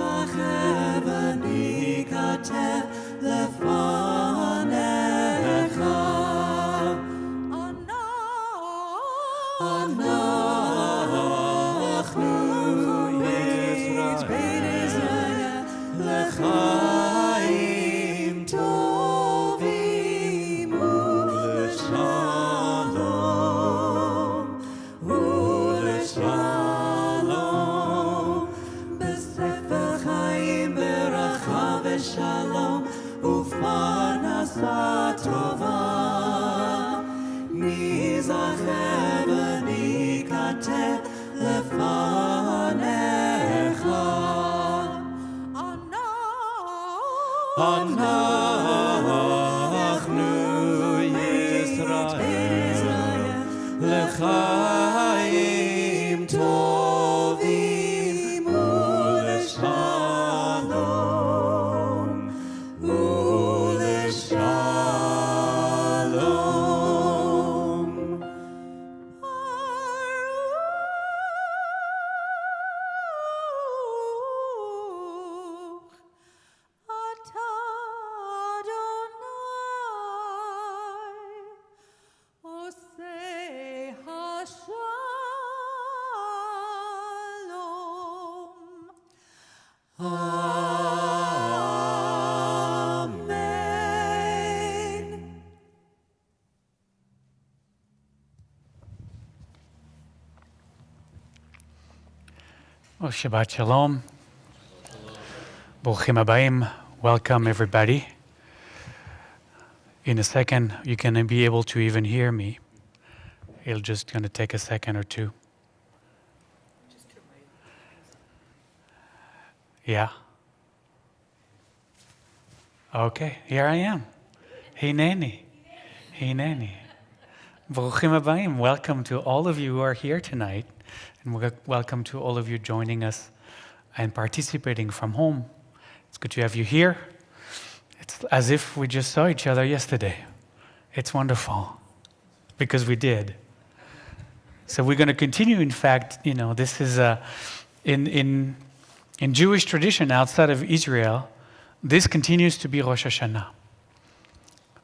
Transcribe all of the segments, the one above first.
ניזכר וניכתב לפניך. אנחנו ישראל לחיים טובים ולשלום, בספר חיים ברכה ושלום ופרנסה טובה, ניזכר וניכתב לפניך. אנחנו ישראל לחיים טובים ולשלום ולשלום. Amen. Well, Shabbat Shalom. Bruchim Habayim. Welcome, everybody. In a second, you're going to be able to even hear me. It'll just going to take a second or two. Yeah. Okay, here I am. Hineni. Hineni. Bruchim Habayim. Welcome to all of you who are here tonight. And welcome to all of you joining us and participating from home. It's good to have you here. It's as if we just saw each other yesterday. It's wonderful, because we did. So we're going to continue. In fact, this is in Jewish tradition outside of Israel, this continues to be Rosh Hashanah.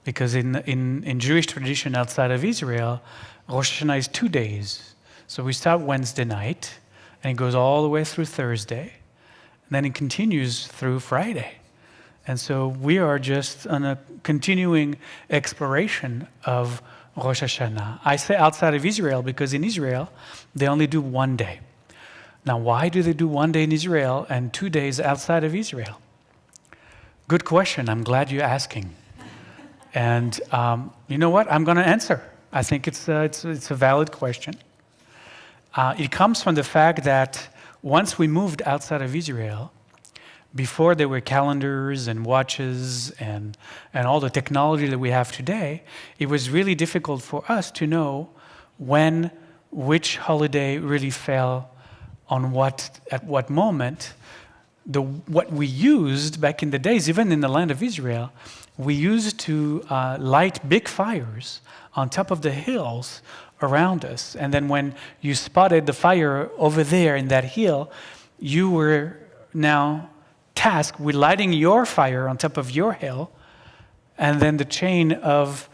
Because in Jewish tradition outside of Israel, Rosh Hashanah is 2 days. So we start Wednesday night, and it goes all the way through Thursday, and then it continues through Friday. And so we are just on a continuing exploration of Rosh Hashanah. I say outside of Israel because in Israel, they only do 1 day. Now, why do they do 1 day in Israel and 2 days outside of Israel? Good question. I'm glad you're asking. And you know what? I'm going to answer. I think it's a valid question. It comes from the fact that once we moved outside of Israel, before there were calendars and watches and all the technology that we have today, it was really difficult for us to know when which holiday really fell on at what moment. What we used back in the days, even in the land of Israel, we used to light big fires on top of the hills around us. And then when you spotted the fire over there in that hill, you were now tasked with lighting your fire on top of your hill, and then the chain of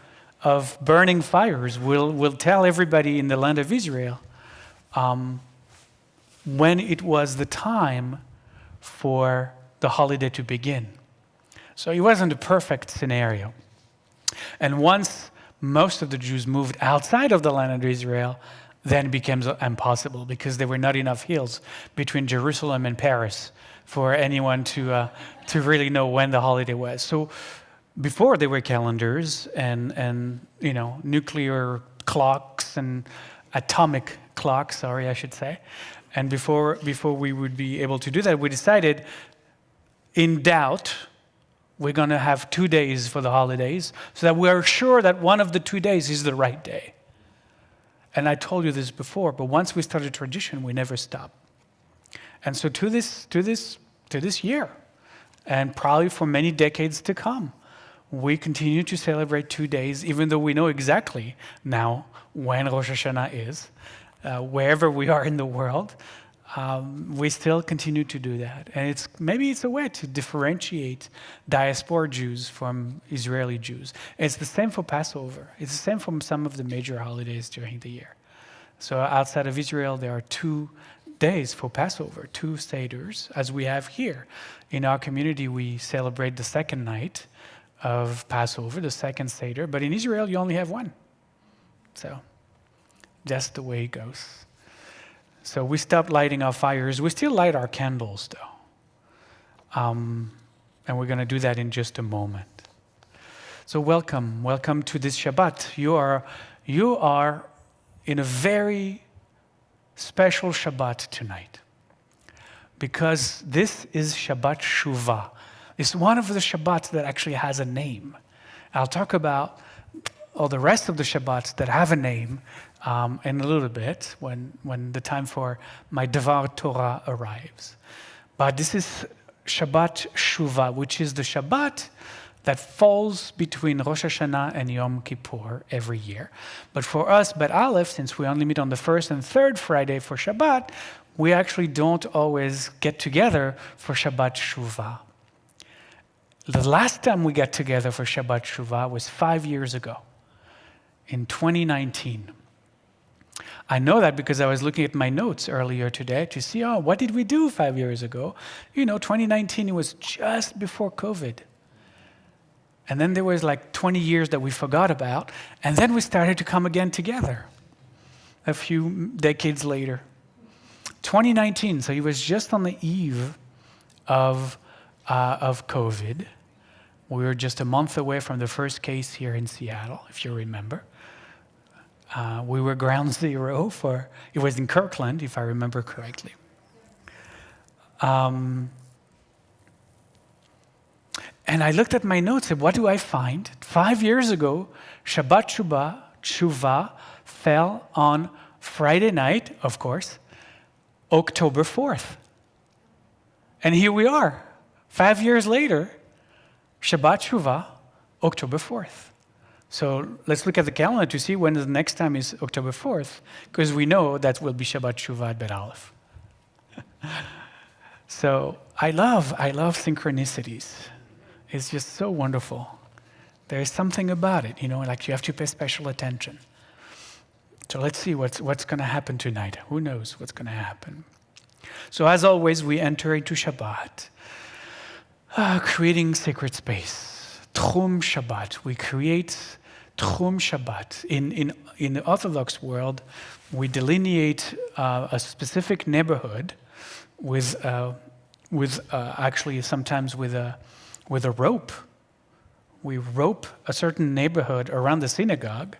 burning fires will tell everybody in the land of Israel when it was the time for the holiday to begin. So it wasn't a perfect scenario. And once most of the Jews moved outside of the land of Israel, then it became impossible because there were not enough hills between Jerusalem and Paris for anyone to really know when the holiday was. So before there were calendars and nuclear clocks and atomic clocks, I should say. And before we would be able to do that, we decided, in doubt, we're going to have 2 days for the holidays so that we're sure that one of the 2 days is the right day. And I told you this before, but once we started tradition, we never stopped. And so to this year, and probably for many decades to come, we continue to celebrate 2 days, even though we know exactly now when Rosh Hashanah is, wherever we are in the world. we still continue to do that. And maybe it's a way to differentiate diaspora Jews from Israeli Jews. It's the same for Passover. It's the same for some of the major holidays during the year. So outside of Israel, there are 2 days for Passover, 2 Seders, as we have here. In our community, we celebrate the second night of Passover, the second Seder, but in Israel, you only have 1. So that's the way it goes. So we stopped lighting our fires. We still light our candles, though. And we're going to do that in just a moment. So welcome to this Shabbat. You are in a very special Shabbat tonight, because this is Shabbat Shuvah. It's one of the Shabbats that actually has a name. I'll talk about all the rest of the Shabbats that have a name in a little bit when the time for my Devar Torah arrives. But this is Shabbat Shuvah, which is the Shabbat that falls between Rosh Hashanah and Yom Kippur every year. But for us, Bet Aleph, since we only meet on the first and third Friday for Shabbat, we actually don't always get together for Shabbat Shuvah. The last time we got together for Shabbat Shuvah was 5 years ago, in 2019. I know that because I was looking at my notes earlier today to see, what did we do 5 years ago? 2019 was just before COVID. And then there was like 20 years that we forgot about, and then we started to come again together a few decades later. 2019, so it was just on the eve of COVID. We were just a month away from the first case here in Seattle, if you remember. We were ground zero it was in Kirkland, if I remember correctly. And I looked at my notes and what do I find? 5 years ago, Shabbat Shuvah fell on Friday night, of course, October 4th. And here we are, 5 years later, Shabbat Shuvah, October 4th. So let's look at the calendar to see when the next time is October 4th, because we know that will be Shabbat Shuvah at Bet Aleph. So I love synchronicities. It's just so wonderful. There's something about it, like you have to pay special attention. So let's see what's going to happen tonight. Who knows what's going to happen? So as always, we enter into Shabbat, creating sacred space. Tchum Shabbat. We create Tchum Shabbat. In the Orthodox world, we delineate a specific neighborhood with actually sometimes with a rope. We rope a certain neighborhood around the synagogue,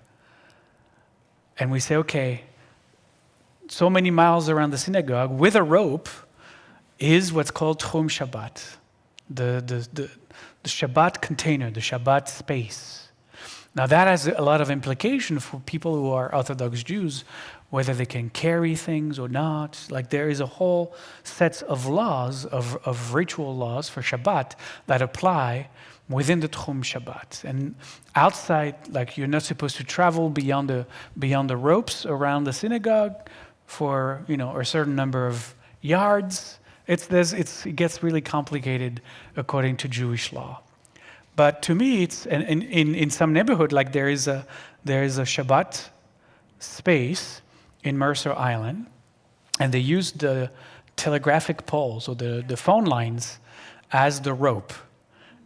and we say, okay, so many miles around the synagogue with a rope is what's called Tchum Shabbat, the Shabbat container, the Shabbat space. Now that has a lot of implication for people who are Orthodox Jews, whether they can carry things or not. Like there is a whole set of laws, of ritual laws for Shabbat that apply within the Tchum Shabbat. And outside, like you're not supposed to travel beyond the ropes around the synagogue for a certain number of yards. It gets really complicated according to Jewish law. But to me, it's in some neighborhood, like there is a Shabbat space in Mercer Island, and they use the telegraphic poles or the phone lines as the rope.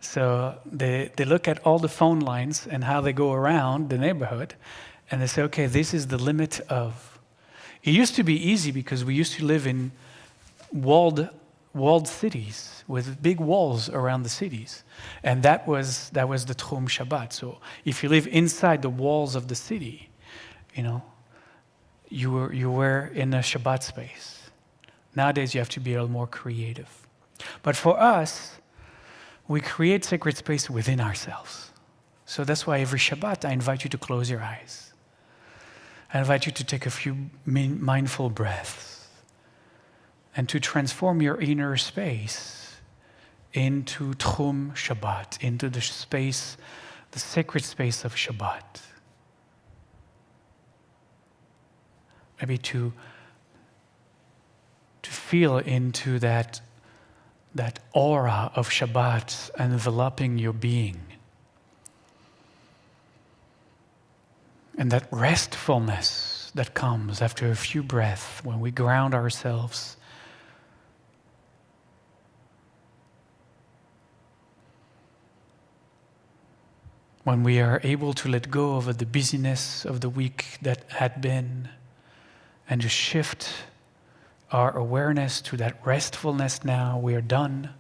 So they look at all the phone lines and how they go around the neighborhood, and they say, okay, this is the limit of. It used to be easy because we used to live in walled cities with big walls around the cities, and that was the Tchum Shabbat. So if you live inside the walls of the city, you were in a Shabbat space. Nowadays you have to be a little more creative. But for us, we create sacred space within ourselves. So that's why every Shabbat I invite you to close your eyes. I invite you to take a few mindful breaths and to transform your inner space into Tchum Shabbat, into the space, the sacred space of Shabbat. Maybe to to feel into that aura of Shabbat enveloping your being. And that restfulness that comes after a few breaths when we ground ourselves. When we are able to let go of the busyness of the week that had been and just shift our awareness to that restfulness now. We are done.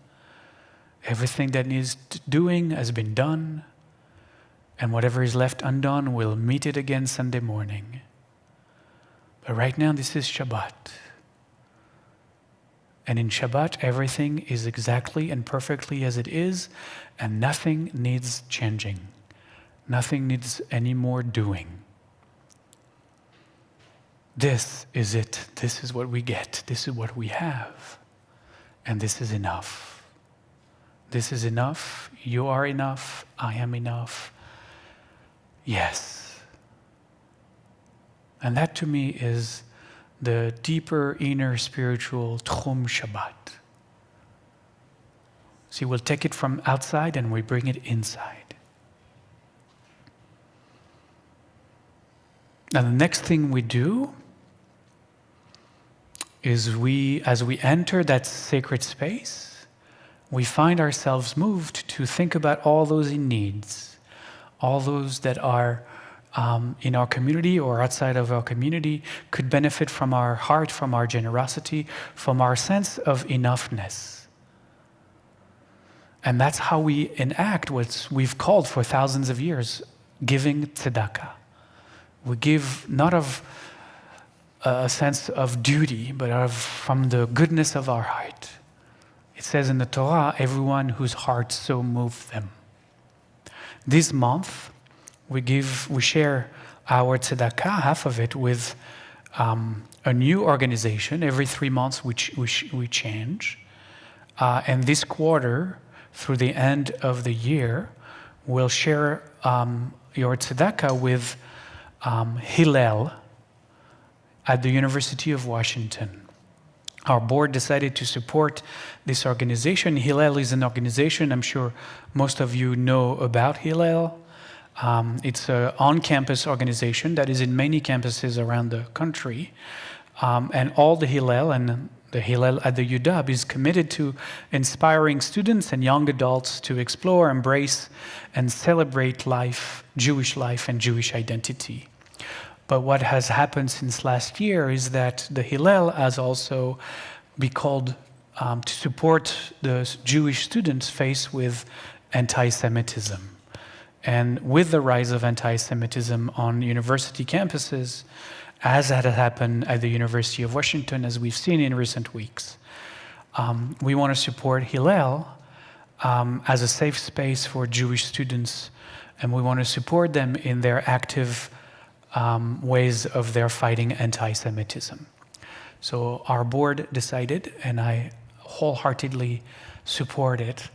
Everything that needs doing has been done. And whatever is left undone, we'll meet it again Sunday morning. But right now, this is Shabbat. And in Shabbat, everything is exactly and perfectly as it is, and nothing needs changing. Nothing needs any more doing. This is it. This is what we get. This is what we have. And this is enough. This is enough. You are enough. I am enough. Yes. And that to me is the deeper inner spiritual Tchum Shabbat. See, we'll take it from outside and we bring it inside. Now the next thing we do is as we enter that sacred space, we find ourselves moved to think about all those in needs, all those that are in our community or outside of our community could benefit from our heart, from our generosity, from our sense of enoughness. And that's how we enact what we've called for thousands of years, giving tzedakah. We give not of a sense of duty, but from the goodness of our heart. It says in the Torah, everyone whose heart so moved them. This month, we share our tzedakah, half of it, with a new organization. Every 3 months, we change. And this quarter, through the end of the year, we'll share your tzedakah with Hillel at the University of Washington. Our board decided to support this organization. Hillel is an organization, I'm sure most of you know about Hillel. It's an on-campus organization that is in many campuses around the country. And all the Hillel and the Hillel at the UW is committed to inspiring students and young adults to explore, embrace, and celebrate life, Jewish life and Jewish identity. But what has happened since last year is that the Hillel has also been called to support the Jewish students faced with anti-Semitism. And with the rise of anti-Semitism on university campuses, as had happened at the University of Washington, as we've seen in recent weeks, we want to support Hillel as a safe space for Jewish students, and we want to support them in their active ways of their fighting anti-Semitism. So our board decided, and I wholeheartedly support it,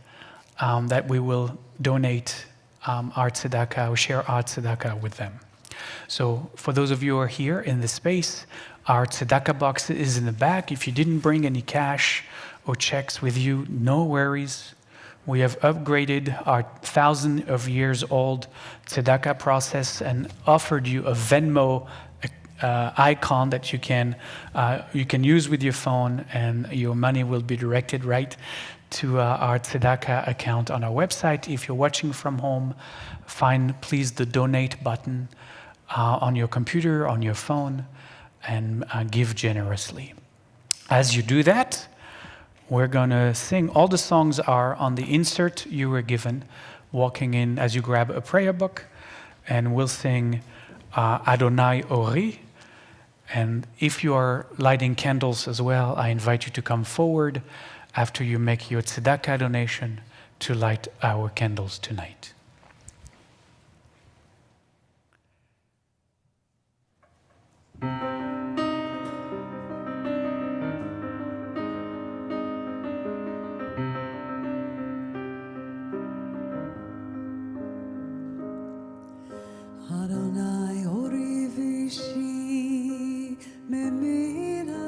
that we will donate our tzedakah, or share our tzedakah with them. So for those of you who are here in the space, our tzedakah box is in the back. If you didn't bring any cash or checks with you, no worries. We have upgraded our 1,000 of years old tzedakah process and offered you a Venmo icon that you can use with your phone, and your money will be directed right to our tzedakah account on our website. If you're watching from home, find please the donate button on your computer, on your phone, and give generously. As you do that, we're going to sing. All the songs are on the insert you were given, walking in as you grab a prayer book, and we'll sing Adonai Ori. And if you are lighting candles as well, I invite you to come forward after you make your tzedakah donation to light our candles tonight. Adonai Ori Vishi Memina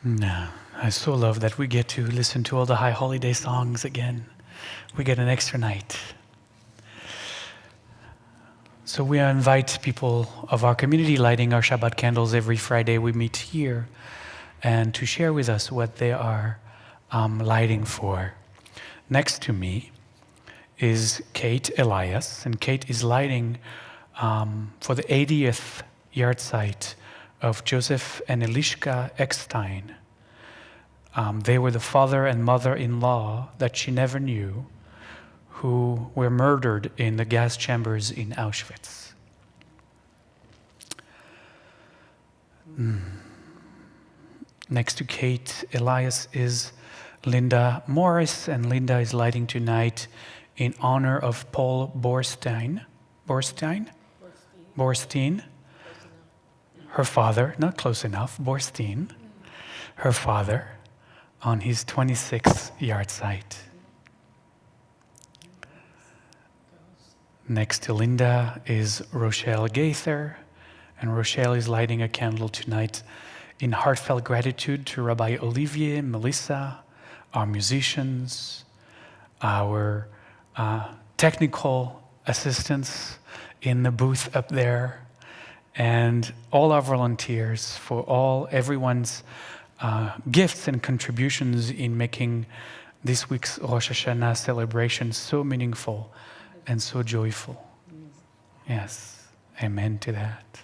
No, I so love that we get to listen to all the High Holiday songs again. We get an extra night. So we invite people of our community lighting our Shabbat candles every Friday. We meet here and to share with us what they are lighting for. Next to me is Kate Elias, and Kate is lighting for the 80th yard site of Joseph and Elishka Eckstein. They were the father and mother-in-law that she never knew, who were murdered in the gas chambers in Auschwitz. Next to Kate Elias is Linda Morris, and Linda is lighting tonight in honor of Paul Borstein, her father, not close enough, Borstein, her father, on his 26th yard site. Next to Linda is Rochelle Gaither, and Rochelle is lighting a candle tonight in heartfelt gratitude to Rabbi Olivier, Melissa, our musicians, our technical assistants in the booth up there, and all our volunteers for everyone's gifts and contributions in making this week's Rosh Hashanah celebration so meaningful and so joyful. Yes, amen to that.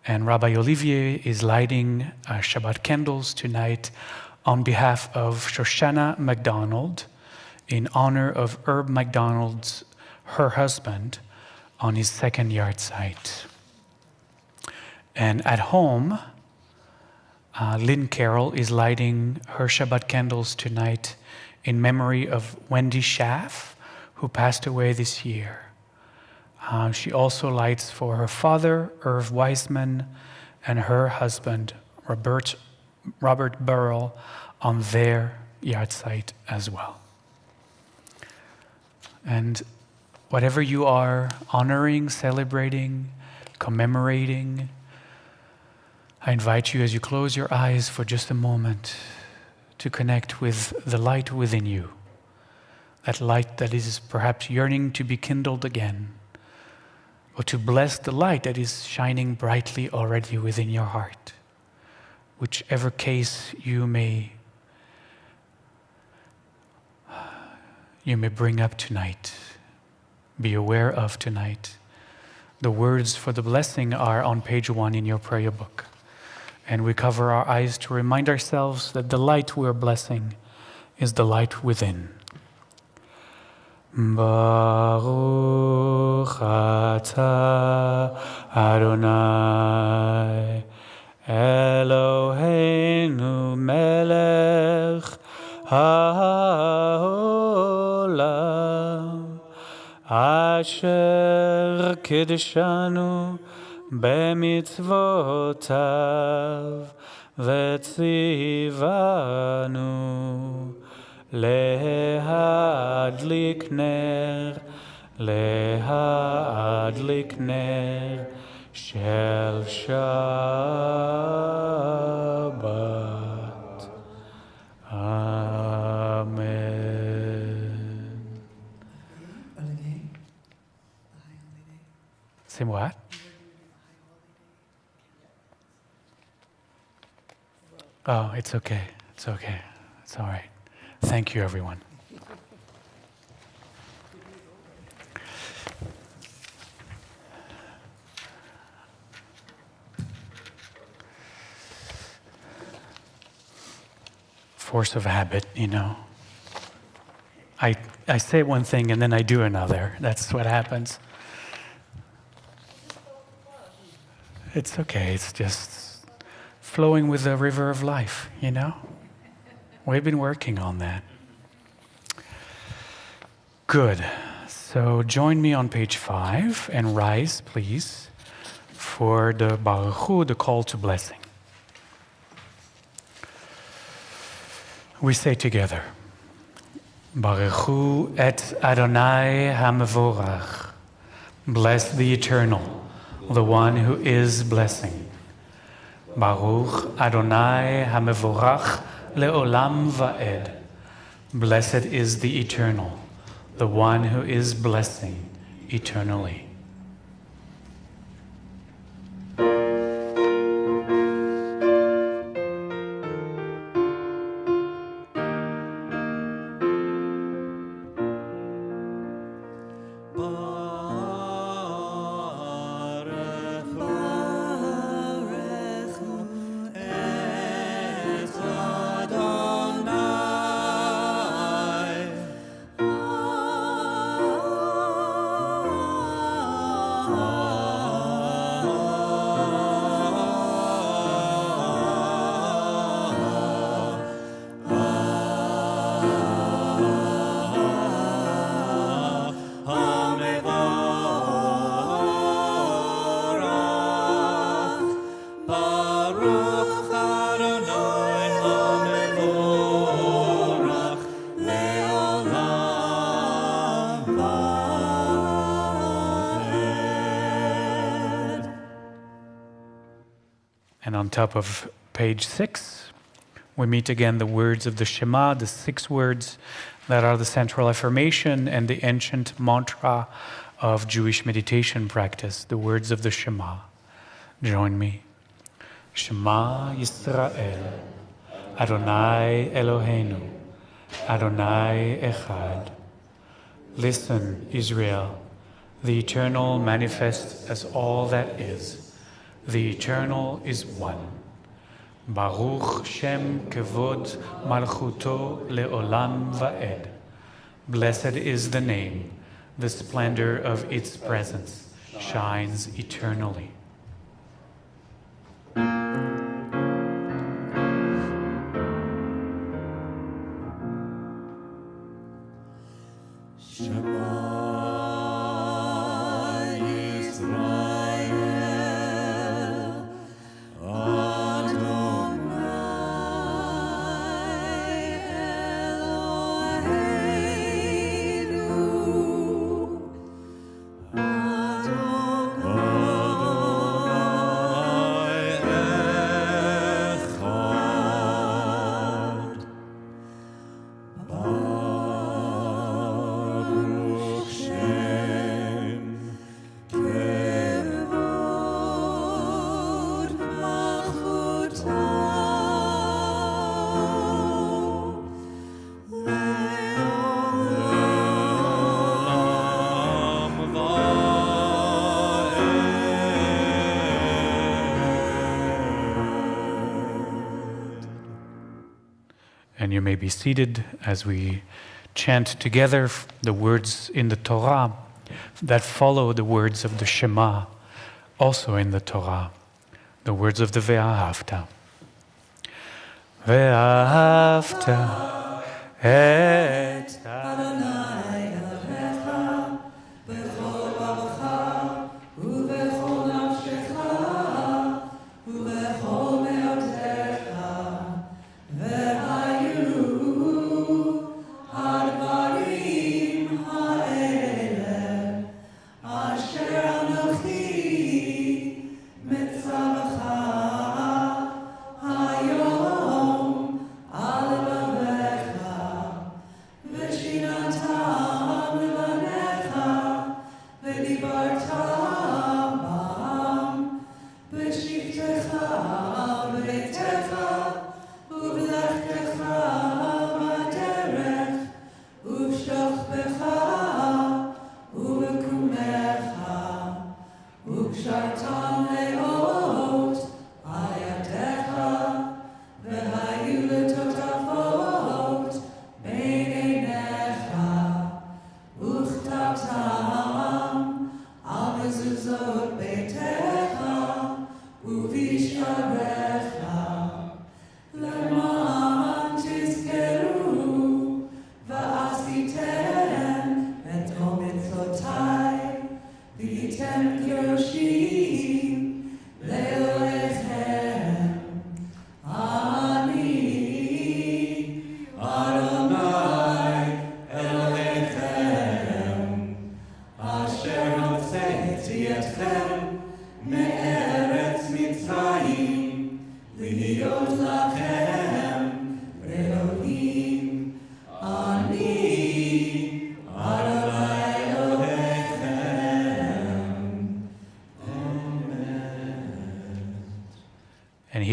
And Rabbi Olivier is lighting Shabbat candles tonight on behalf of Shoshana MacDonald in honor of Herb MacDonald's, her husband, on his second yard site. And at home, Lynn Carroll is lighting her Shabbat candles tonight in memory of Wendy Schaff, who passed away this year. She also lights for her father, Irv Weisman, and her husband, Robert Burrell, on their yard site as well. And whatever you are honoring, celebrating, commemorating, I invite you as you close your eyes for just a moment to connect with the light within you, that light that is perhaps yearning to be kindled again, or to bless the light that is shining brightly already within your heart. Whichever case you may bring up tonight, be aware of tonight. The words for the blessing are on page 1 in your prayer book. And we cover our eyes to remind ourselves that the light we're blessing is the light within. Baruch atah Adonai Eloheinu melech haolam asher kiddushanu b'mitzvotav v'tzivanu להדליק נר של שבת. Amen. Say what? Oh, it's okay. It's okay. It's all right. Thank you, everyone. Force of habit, you know. I say one thing and then I do another. That's what happens. It's okay. It's just flowing with the river of life, you know. We've been working on that. Good. So join me on page 5 and rise, please, for the Baruch Hu, the call to blessing. We say together, Baruch Hu et Adonai HaMevorach. Bless the Eternal, the one who is blessing. Baruch Adonai HaMevorach Le'olam Va'ed. Blessed is the Eternal, the one who is blessing eternally. And on top of page 6, we meet again the words of the Shema, the 6 words that are the central affirmation and the ancient mantra of Jewish meditation practice, the words of the Shema. Join me. Shema Yisrael, Adonai Eloheinu, Adonai Echad. Listen, Israel, the Eternal manifests as all that is. The Eternal is one. Baruch Shem Kevod Malchuto Le'olam Va'ed. Blessed is the name, the splendor of its presence shines eternally. And you may be seated as we chant together the words in the Torah that follow the words of the Shema, also in the Torah, the words of the Ve'ahavta. Ve'ahavta et Adonai Elohecha b'chol levavecha u'b'chol nafshecha u'b'chol me'otecha ve'hayu hadvarim ha'ele asher anochi mitzavacha hayom al levavecha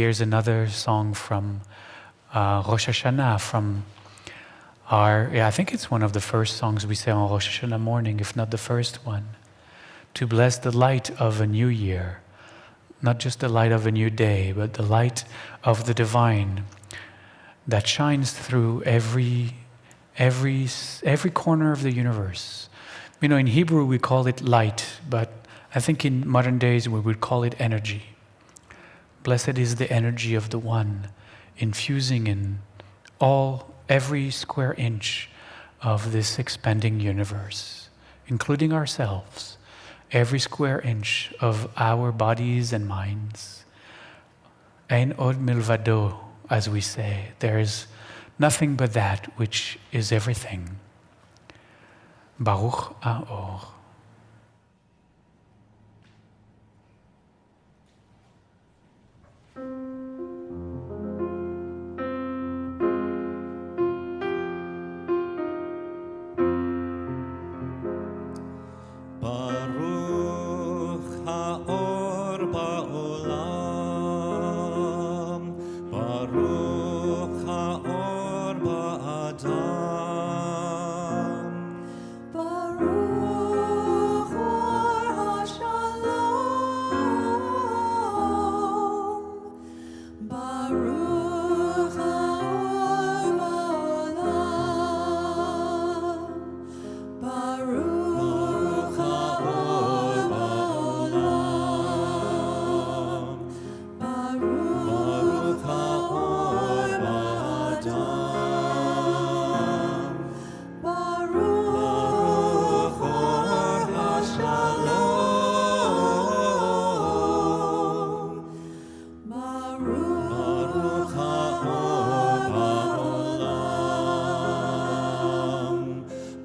here's another song from Rosh Hashanah, from I think it's one of the first songs we say on Rosh Hashanah morning, if not the first one. To bless the light of a new year, not just the light of a new day, but the light of the divine that shines through every corner of the universe. You know, in Hebrew we call it light, but I think in modern days we would call it energy. Blessed is the energy of the One, infusing in every square inch of this expanding universe, including ourselves, every square inch of our bodies and minds. Ein od milvado, as we say, there is nothing but that which is everything. Baruch Aor.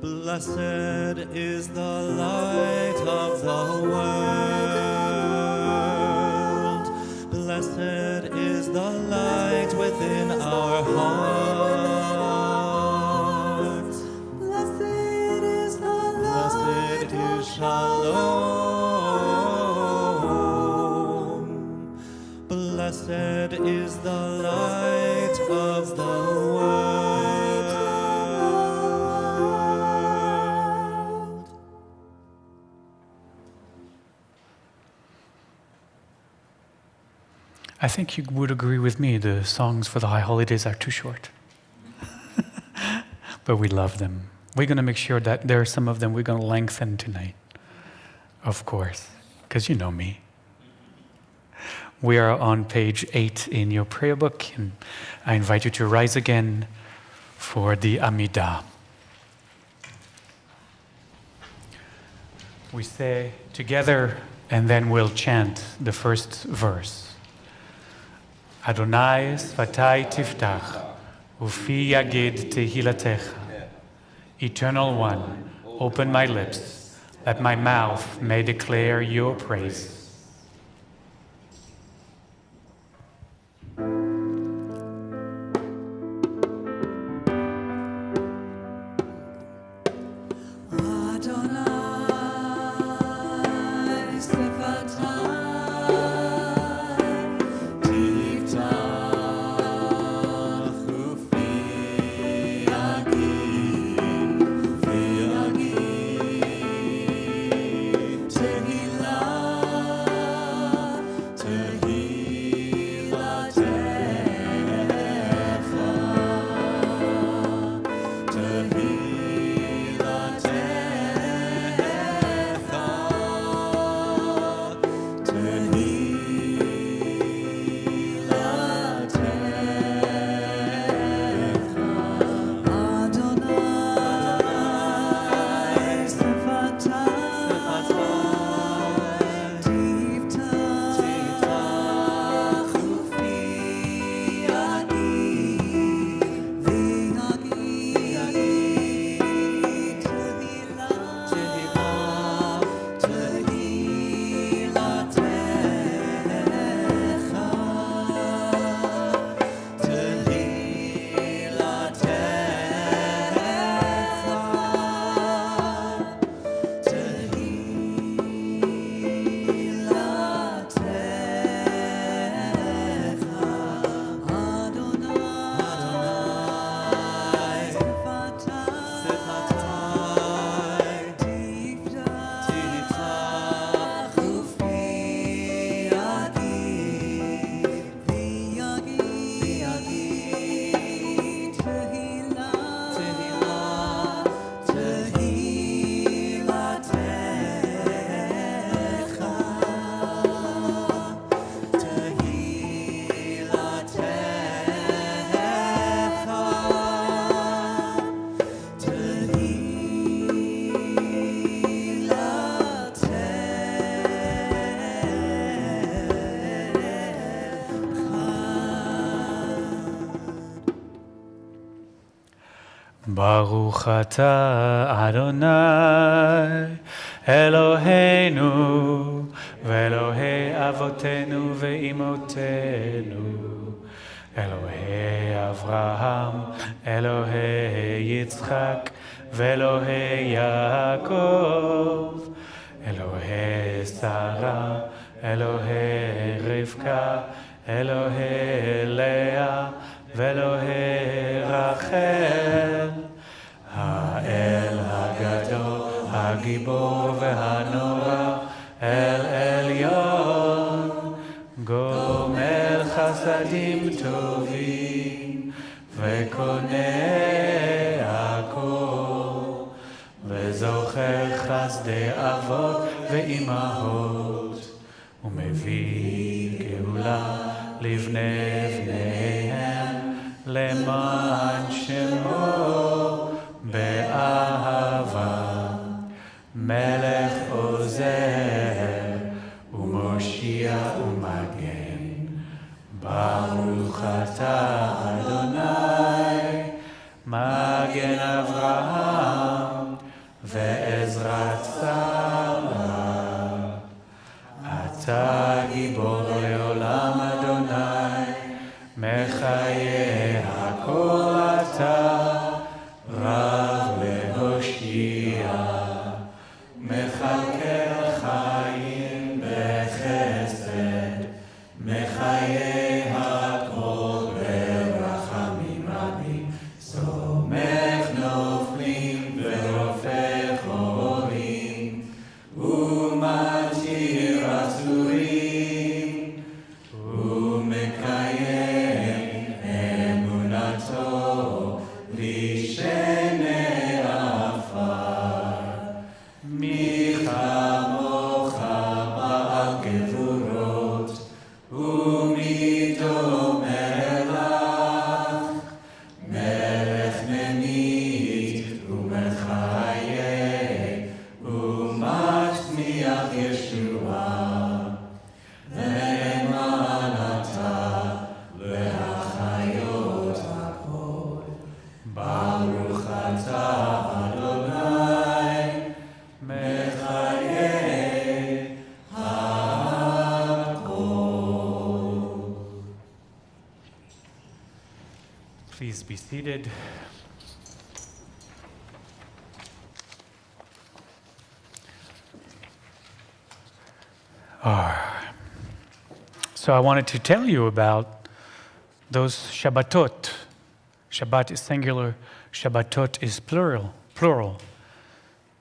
Blessed is the light of the world. Blessed is the light within our hearts. Blessed is the light. Blessed is Shalom. Blessed is the light of the world. I think you would agree with me, the songs for the high holidays are too short. But we love them. We're going to make sure that there are some of them we're going to lengthen tonight, of course, because you know me. We are on page 8 in your prayer book, and I invite you to rise again for the Amidah. We say together, and then we'll chant the first verse. Adonai sfatai tiftach, ufi yagid tehilatecha. Eternal One, open my lips, that my mouth may declare your praise. Tehillah. Baruch atah Adonai Eloheinu ve'Elohei avotenu ve'imotenu Elohei Avraham Elohei Yitzchak ve'Elohei Yaakov Elohei Sarah Elohei Rivka Elohei Leah ve'Elohei Rachel האל הגדול, הגיבור והנורא, אל עליון, גומל חסדים טובים, וקונה הכל, וזוכר חסדי אבות ואימהות, ומביא גאולה לבני בניהם, למען שמו באהבה, מלך עוזר ומושיע ומגן. ברוך אתה אדוני, מגן אברהם ועזרת שרה. אתה גיבור לעולם אדוני, מחיה הכל אתה. רב להושיע, מכלכל חיים בחסד, מחיי הכל ברחמים רבים, סומך נופלים ורופא חולים, ומתיר אסורים, ומקיים אמונתו לשני עפר. מי כמוך בעל גבורות, ומי דומה לך, מלך ממית ומחיה, ומצמיח ישועה, נאמן אתה להחיות הכל. ברוך אתה אדוני, מחיה הכל. Please be seated. So I wanted to tell you about those Shabbatot. Shabbat is singular, Shabbatot is plural.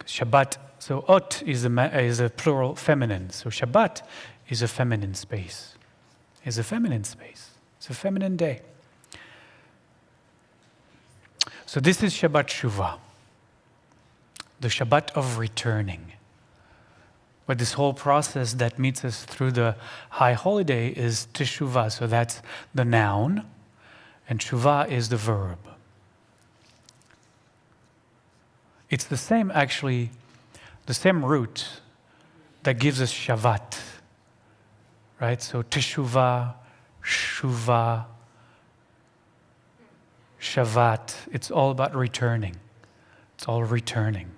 Shabbat, so ot is a plural feminine. So Shabbat is a feminine space. It's a feminine space. It's a feminine day. So this is Shabbat Shuvah, the Shabbat of returning. But this whole process that meets us through the high holiday is teshuvah. So that's the noun, and shuvah is the verb. It's the same, actually, the same root that gives us shavat, right? So teshuvah, shuvah, shavat, it's all about returning. It's all returning.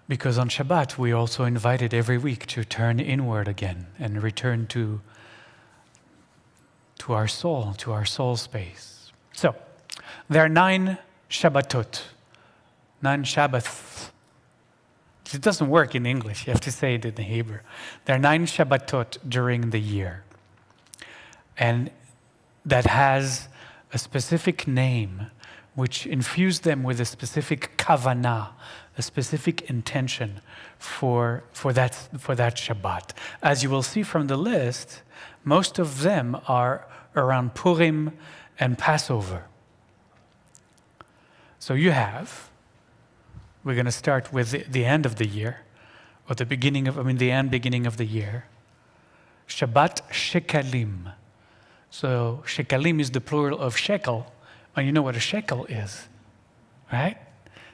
Because on Shabbat, we are also invited every week to turn inward again and return to our soul, to our soul space. So, there are 9 Shabbatot, 9 Shabbaths. It doesn't work in English, you have to say it in the Hebrew. There are 9 Shabbatot during the year. And that has a specific name which infused them with a specific kavanah, a specific intention for that Shabbat. As you will see from the list, most of them are around Purim and Passover. So we're going to start with the end of the year, or the beginning of the year. Shabbat Shekalim. So Shekalim is the plural of shekel, and you know what a shekel is, right?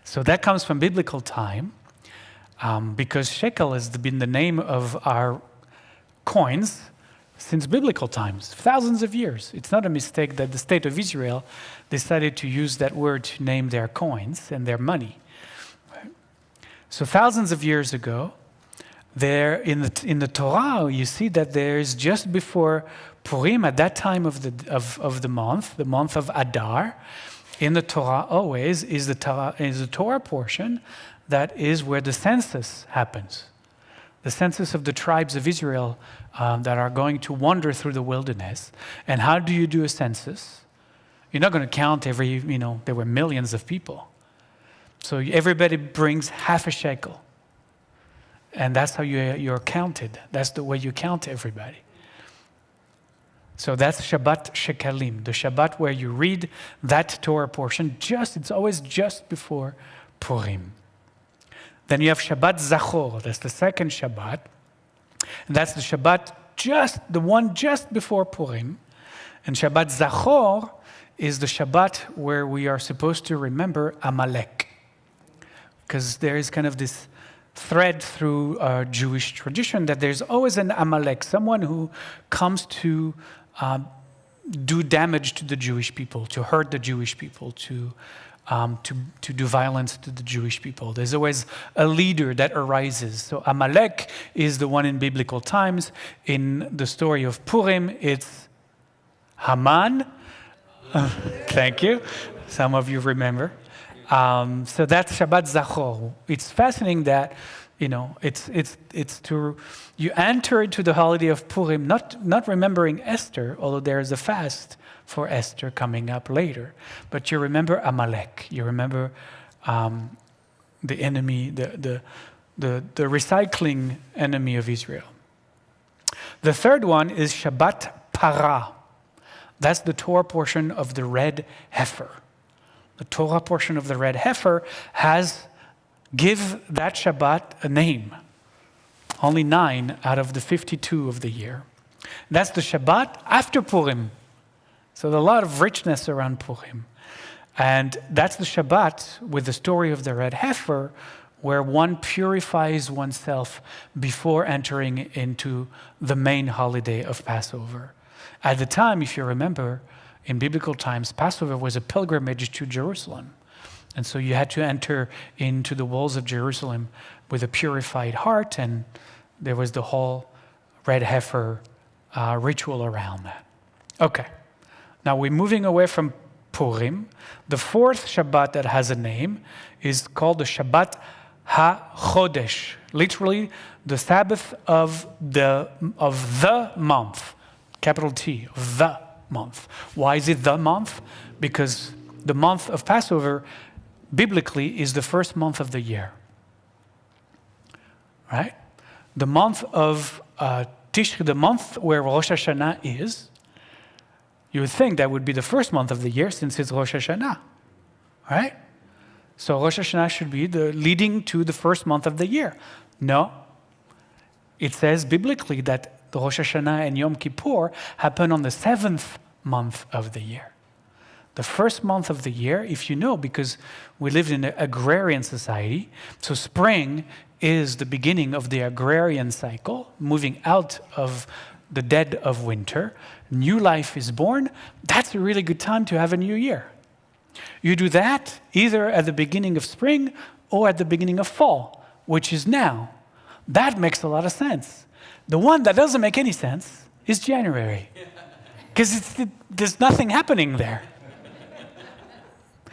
So that comes from biblical time, because shekel has been the name of our coins since biblical times, thousands of years. It's not a mistake that the state of Israel decided to use that word to name their coins and their money. So thousands of years ago, there in the Torah, you see that there is just before Purim, at that time of the month of Adar, in the Torah always is the Torah portion that is where the census happens. The census of the tribes of Israel that are going to wander through the wilderness. And how do you do a census? You're not going to count there were millions of people. So everybody brings half a shekel. And that's how you're counted. That's the way you count everybody. So that's Shabbat Shekalim, the Shabbat where you read that Torah portion. It's always just before Purim. Then you have Shabbat Zachor. That's the second Shabbat. And that's the Shabbat the one just before Purim. And Shabbat Zachor is the Shabbat where we are supposed to remember Amalek. Because there is kind of this thread through Jewish tradition that there's always an Amalek, someone who comes to do damage to the Jewish people, to hurt the Jewish people, to do violence to the Jewish people. There's always a leader that arises. So Amalek is the one in biblical times. In the story of Purim, it's Haman. Thank you. Some of you remember. So that's Shabbat Zachor. It's fascinating that, it's to, you enter into the holiday of Purim, not remembering Esther, although there is a fast for Esther coming up later, but you remember Amalek. You remember the enemy, the recycling enemy of Israel. The third one is Shabbat Parah. That's the Torah portion of the red heifer. The Torah portion of the red heifer give that Shabbat a name. Only 9 out of the 52 of the year. That's the Shabbat after Purim. So there's a lot of richness around Purim. And that's the Shabbat with the story of the red heifer where one purifies oneself before entering into the main holiday of Passover. At the time, if you remember, in biblical times, Passover was a pilgrimage to Jerusalem. And so you had to enter into the walls of Jerusalem with a purified heart, and there was the whole red heifer ritual around that. Okay, now we're moving away from Purim. The fourth Shabbat that has a name is called the Shabbat HaChodesh, literally the Sabbath of the month, capital T, the month. Why is it the month? Because the month of Passover, biblically, is the first month of the year. Right? The month of Tishri, the month where Rosh Hashanah is, you would think that would be the first month of the year since it's Rosh Hashanah. Right? So Rosh Hashanah should be the leading to the first month of the year. No. It says biblically that the Rosh Hashanah and Yom Kippur happen on the 7th month of the year. The first month of the year, if you know, because we live in an agrarian society, so spring is the beginning of the agrarian cycle, moving out of the dead of winter. New life is born. That's a really good time to have a new year. You do that either at the beginning of spring or at the beginning of fall, which is now. That makes a lot of sense. The one that doesn't make any sense is January, because there's nothing happening there.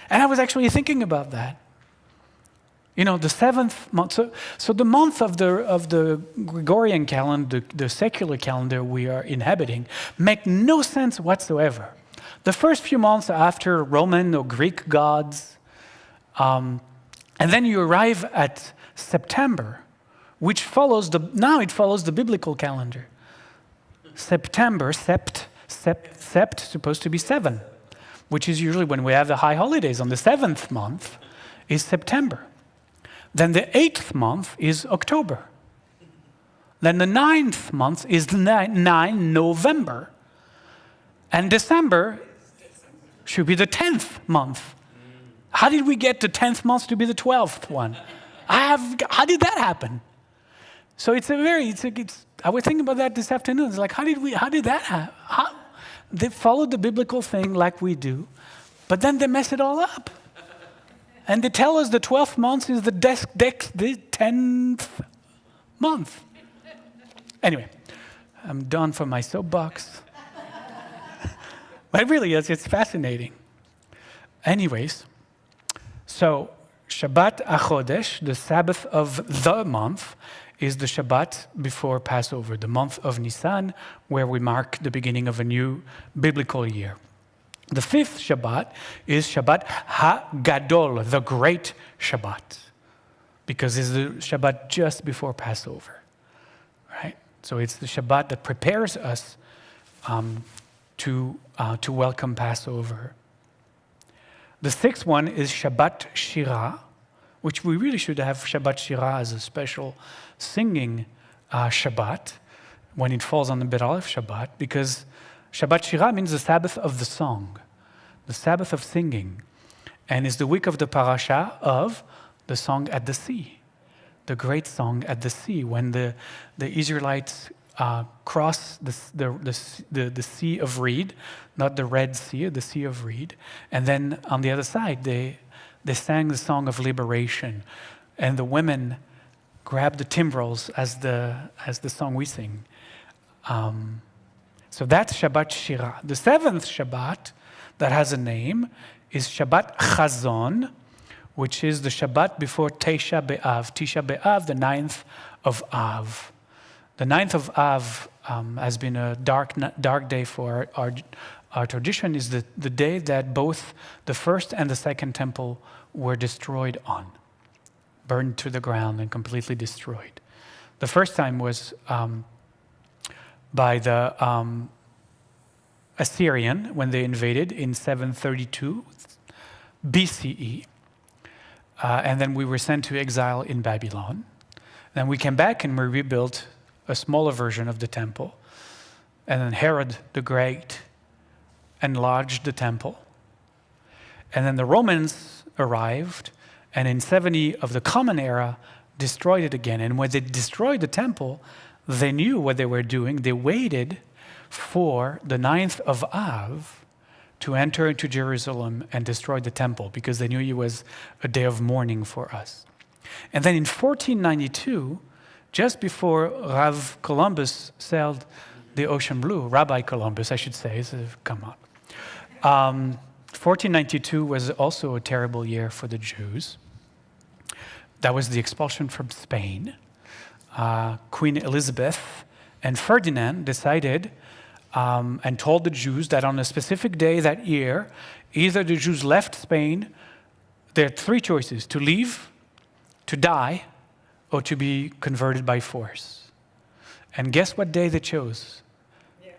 And I was actually thinking about that. The 7th month. So the month of the Gregorian calendar, the secular calendar we are inhabiting, make no sense whatsoever. The first few months after Roman or Greek gods, and then you arrive at September, which follows the biblical calendar. September, sept, supposed to be 7, which is usually when we have the high holidays. On the 7th month is September. Then the 8th month is October. Then the 9th month is 9 November. And December should be the 10th month. How did we get the 10th month to be the 12th one? How did that happen? So I I was thinking about that this afternoon. It's like, how did that happen? They followed the biblical thing like we do, but then they mess it all up. And they tell us the 12th month is the 10th month. Anyway, I'm done for my soapbox. But it really is, it's fascinating. Anyways, so Shabbat HaChodesh, the Sabbath of the month, is the Shabbat before Passover, the month of Nisan, where we mark the beginning of a new biblical year. The fifth Shabbat is Shabbat HaGadol, the great Shabbat, because it's the Shabbat just before Passover, right? So it's the Shabbat that prepares us to welcome Passover. The sixth one is Shabbat Shirah, which we really should have Shabbat Shirah as a special singing Shabbat when it falls on the Bet Aleph Shabbat, because Shabbat Shirah means the Sabbath of the song, the Sabbath of singing, and is the week of the parasha of the song at the sea, the great song at the sea, when the Israelites cross the Sea of Reed, not the Red Sea, the Sea of Reed, and then on the other side they sang the song of liberation, and the women grabbed the timbrels as the song we sing. So that's Shabbat Shirah. The seventh Shabbat that has a name is Shabbat Chazon, which is the Shabbat before Tisha B'Av, the 9th of Av. The 9th of Av has been a dark day for our tradition, is the day that both the first and the second temple were destroyed on, burned to the ground and completely destroyed. The first time was by the Assyrian when they invaded in 732 BCE. And then we were sent to exile in Babylon. Then we came back and we rebuilt a smaller version of the temple. And then Herod the Great enlarged the temple. And then the Romans arrived, and in 70 of the Common Era, destroyed it again. And when they destroyed the temple, they knew what they were doing. They waited for the 9th of Av to enter into Jerusalem and destroy the temple, because they knew it was a day of mourning for us. And then in 1492, just before Rav Columbus sailed the ocean blue, Rabbi Columbus, I should say, come on. 1492 was also a terrible year for the Jews. That was the expulsion from Spain. Queen Elizabeth and Ferdinand decided and told the Jews that on a specific day that year, either the Jews left Spain, they had three choices: to leave, to die, or to be converted by force. And guess what day they chose? Yeah.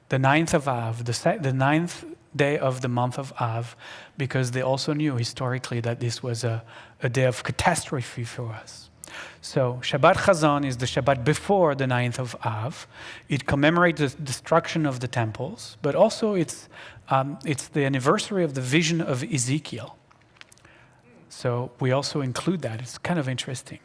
The 9th of Av, the 9th day of the month of Av, because they also knew historically that this was a day of catastrophe for us. So Shabbat Chazon is the Shabbat before the 9th of Av. It commemorates the destruction of the temples, but also it's the anniversary of the vision of Ezekiel. So we also include that. It's kind of interesting.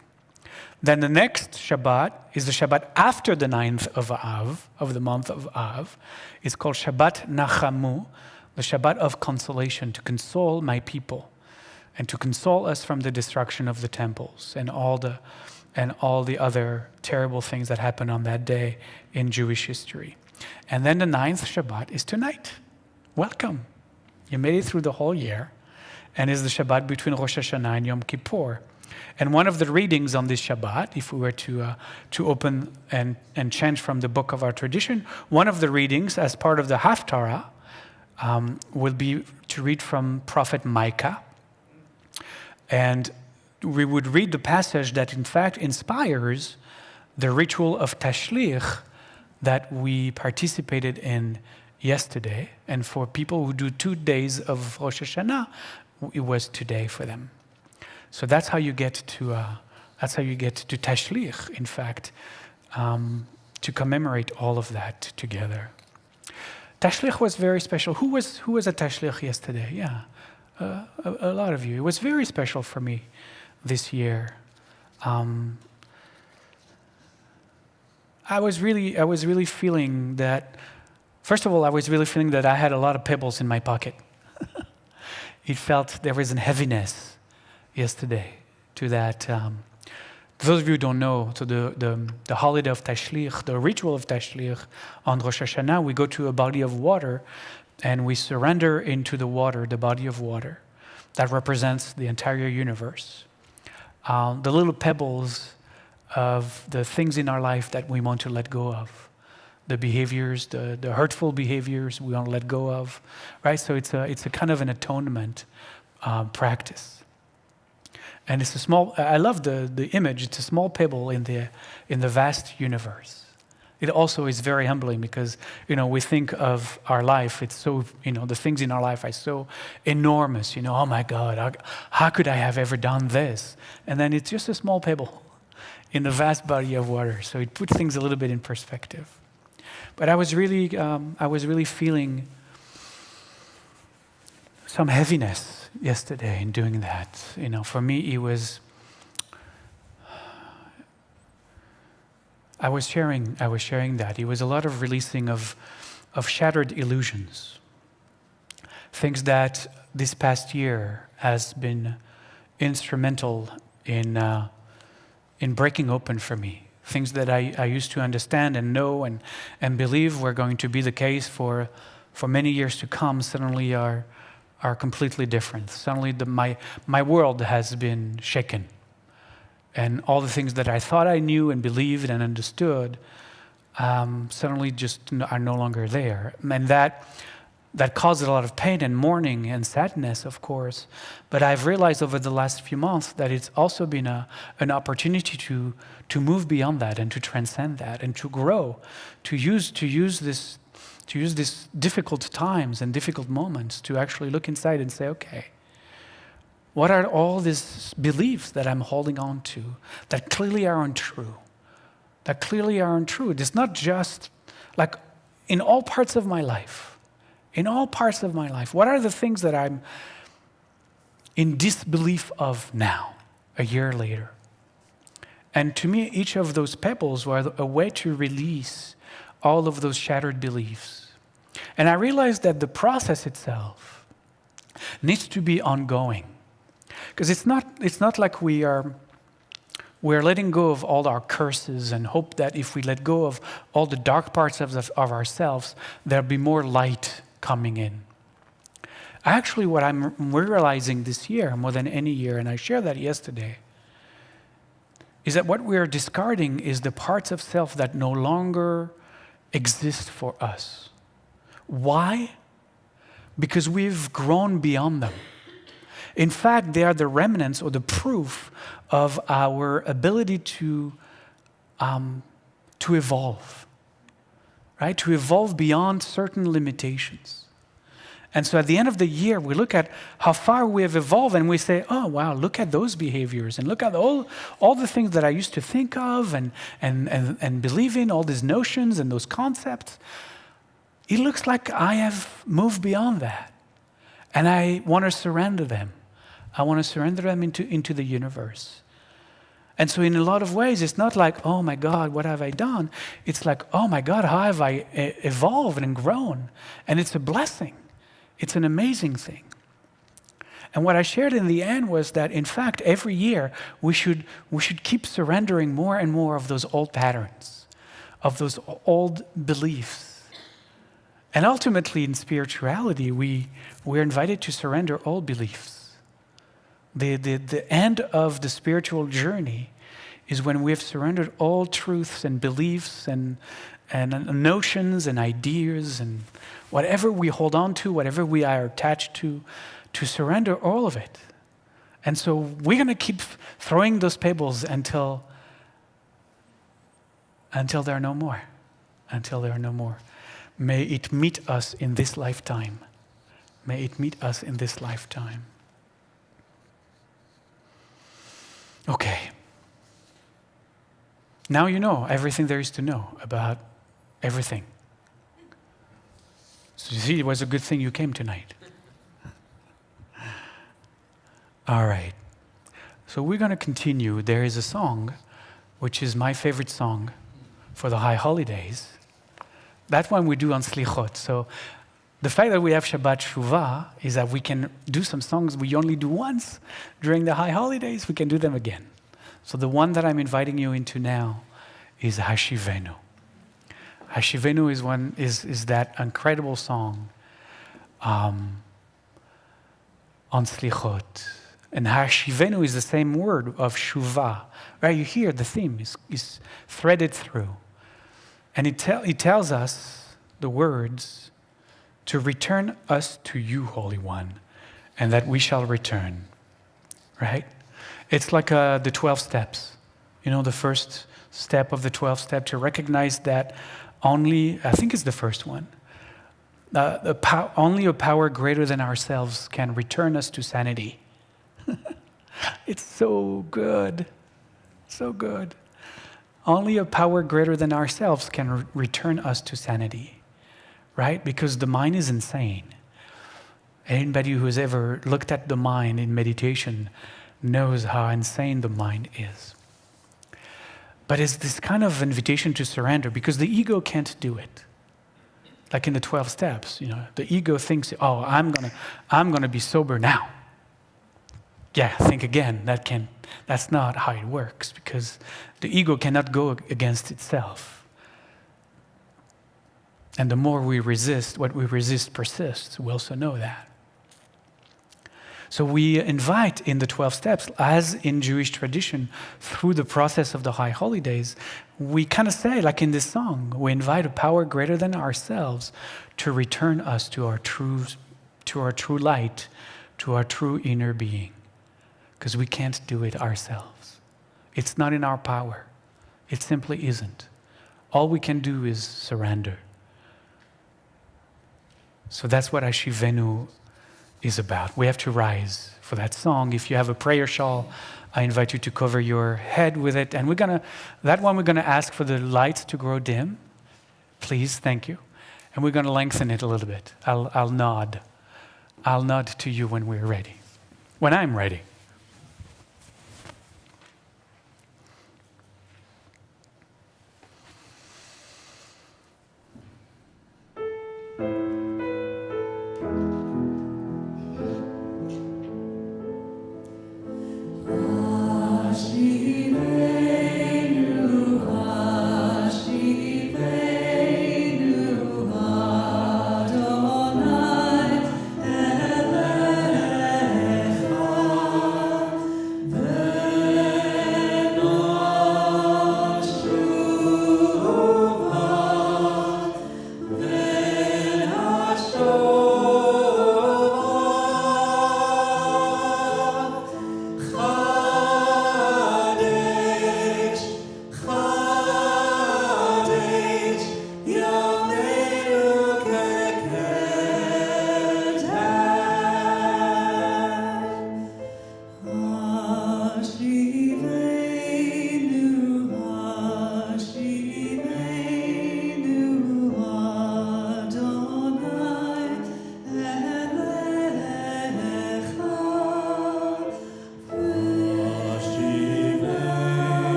Then the next Shabbat is the Shabbat after the 9th of Av, of the month of Av. It's called Shabbat Nachamu, the Shabbat of consolation, to console my people, and to console us from the destruction of the temples and all the other terrible things that happened on that day in Jewish history. And then the 9th Shabbat is tonight. Welcome. You made it through the whole year, and is the Shabbat between Rosh Hashanah and Yom Kippur. And one of the readings on this Shabbat, if we were to open and change from the book of our tradition, one of the readings as part of the Haftarah will be to read from Prophet Micah. And we would read the passage that in fact inspires the ritual of Tashlich that we participated in yesterday. And for people who do 2 days of Rosh Hashanah, it was today for them. So that's how you get to Tashlich, in fact, to commemorate all of that together. Tashlich was very special. Who was at Tashlich yesterday? Yeah. A lot of you. It was very special for me this year. I was really feeling that. First of all, I was really feeling that I had a lot of pebbles in my pocket. It felt there was a heaviness yesterday to that. Those of you who don't know, so the holiday of Tashlich, the ritual of Tashlich on Rosh Hashanah, we go to a body of water and we surrender into the water, the body of water that represents the entire universe. The little pebbles of the things in our life that we want to let go of, the behaviors, the hurtful behaviors we want to let go of, right? So it's a kind of an atonement practice. And it's a small, I love the image, it's a small pebble in the vast universe. It also is very humbling because, we think of our life, it's so, the things in our life are so enormous, oh my God, how could I have ever done this? And then it's just a small pebble in the vast body of water. So it puts things a little bit in perspective. But I was really feeling some heaviness yesterday in doing that. For me, it was. I was sharing that. It was a lot of releasing of shattered illusions, things that this past year has been instrumental in breaking open for me. Things that I used to understand and know and believe were going to be the case for many years to come suddenly are completely different. Suddenly my world has been shaken. And all the things that I thought I knew and believed and understood suddenly just are no longer there. And that caused a lot of pain and mourning and sadness, of course. But I've realized over the last few months that it's also been an opportunity to move beyond that and to transcend that and to grow, to use this difficult times and difficult moments to actually look inside and say, okay, what are all these beliefs that I'm holding on to that clearly are untrue? It's not just like in all parts of my life. What are the things that I'm in disbelief of now, a year later? And to me, each of those pebbles were a way to release all of those shattered beliefs. And I realized that the process itself needs to be ongoing. Because it's not like we're letting go of all our curses and hope that if we let go of all the dark parts of ourselves, there'll be more light coming in. Actually, what I'm realizing this year, more than any year, and I shared that yesterday, is that what we're discarding is the parts of self that no longer exist for us. Why? Because we've grown beyond them. In fact, they are the remnants or the proof of our ability to evolve, right? To evolve beyond certain limitations. And so at the end of the year, we look at how far we have evolved and we say, oh, wow, look at those behaviors and look at all the things that I used to think of and believe in, all these notions and those concepts. It looks like I have moved beyond that. And I want to surrender them. I want to surrender them into the universe. And so in a lot of ways, it's not like, oh my God, what have I done? It's like, oh my God, how have I evolved and grown? And it's a blessing. It's an amazing thing. And what I shared in the end was that, in fact, every year we should keep surrendering more and more of those old patterns, of those old beliefs. And ultimately, in spirituality, we're invited to surrender all beliefs. The end of the spiritual journey is when we have surrendered all truths and beliefs and notions and ideas and whatever we hold on to, whatever we are attached to surrender all of it. And so we're going to keep throwing those pebbles until there are no more. Until there are no more. May it meet us in this lifetime. May it meet us in this lifetime. Okay. Now you know everything there is to know about everything. So you see, it was a good thing you came tonight. All right. So we're going to continue. There is a song, which is my favorite song for the high holidays. That one we do on Slichot. So the fact that we have Shabbat Shuvah is that we can do some songs we only do once during the high holidays. We can do them again. So the one that I'm inviting you into now is Hashivenu. Hashivenu is that incredible song on Slichot. And Hashivenu is the same word of Shuvah. Right? You hear the theme is threaded through. And it tells us the words to return us to you, Holy One, and that we shall return. Right? It's like the 12 steps. You know, the first step of the 12 step to recognize that only, I think it's the first one, only a power greater than ourselves can return us to sanity. It's so good. So good. Only a power greater than ourselves can return us to sanity, right? Because the mind is insane. Anybody who has ever looked at the mind in meditation knows how insane the mind is. But it's this kind of invitation to surrender because the ego can't do it. Like in the 12 steps, you know, the ego thinks, oh, I'm gonna be sober now. Yeah, think again. That's not how it works because the ego cannot go against itself. And the more we resist, what we resist persists. We also know that. So we invite in the 12 steps, as in Jewish tradition, through the process of the high holidays, we kind of say, like in this song, we invite a power greater than ourselves to return us to our true light, to our true inner being. Because we can't do it ourselves. It's not in our power. It simply isn't. All we can do is surrender. So that's what Hashivenu is about. We have to rise for that song. If you have a prayer shawl, I invite you to cover your head with it. And we're gonna ask for the lights to grow dim. Please, thank you. And we're gonna lengthen it a little bit. I'll nod. I'll nod to you when we're ready. When I'm ready.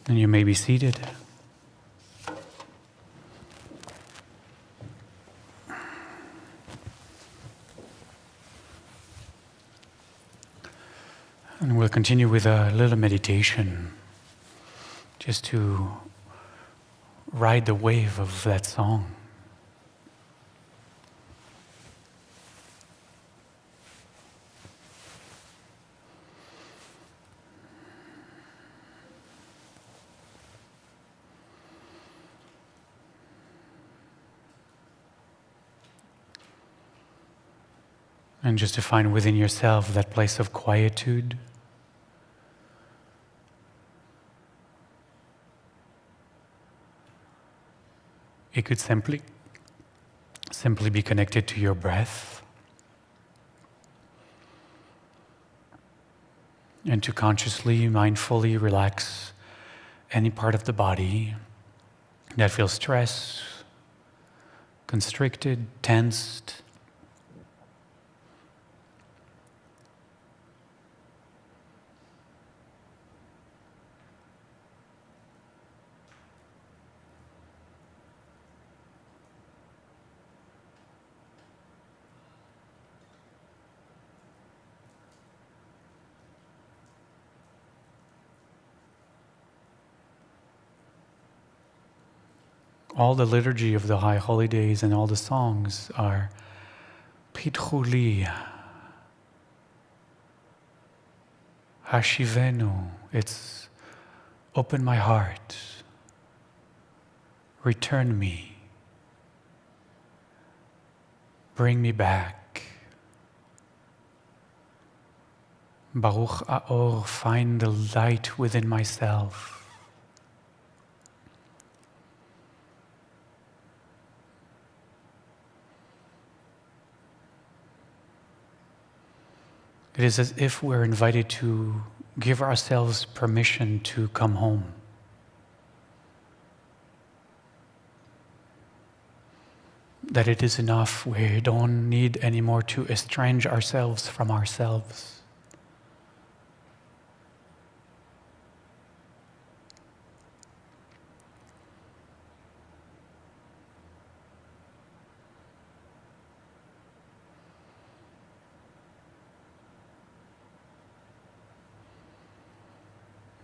And you may be seated. And we'll continue with a little meditation, just to ride the wave of that song. And just to find within yourself that place of quietude. It could simply be connected to your breath. And to consciously, mindfully relax any part of the body that feels stressed, constricted, tensed. All the liturgy of the High Holy Days and all the songs are Pitchu li, Hashivenu. It's open my heart, return me, bring me back. Baruch Aor, find the light within myself. It is as if we're invited to give ourselves permission to come home. That it is enough, we don't need anymore to estrange ourselves from ourselves.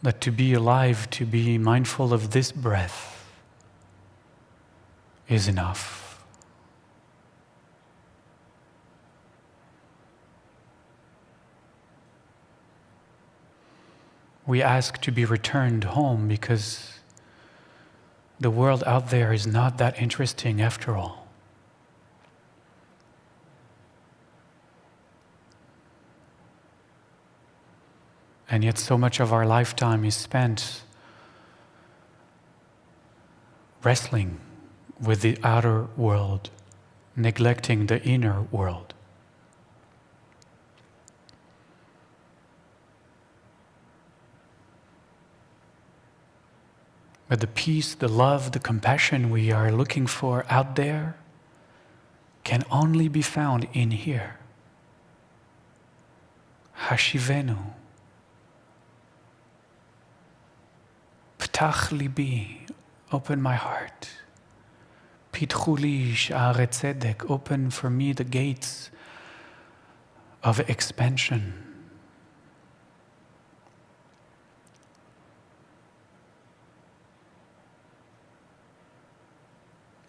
That to be alive, to be mindful of this breath is enough. We ask to be returned home because the world out there is not that interesting after all. And yet so much of our lifetime is spent wrestling with the outer world, neglecting the inner world. But the peace, the love, the compassion we are looking for out there can only be found in here. Hashivenu. Ptach libi, open my heart. Pitchu li sha'arei tzedek, open for me the gates of expansion.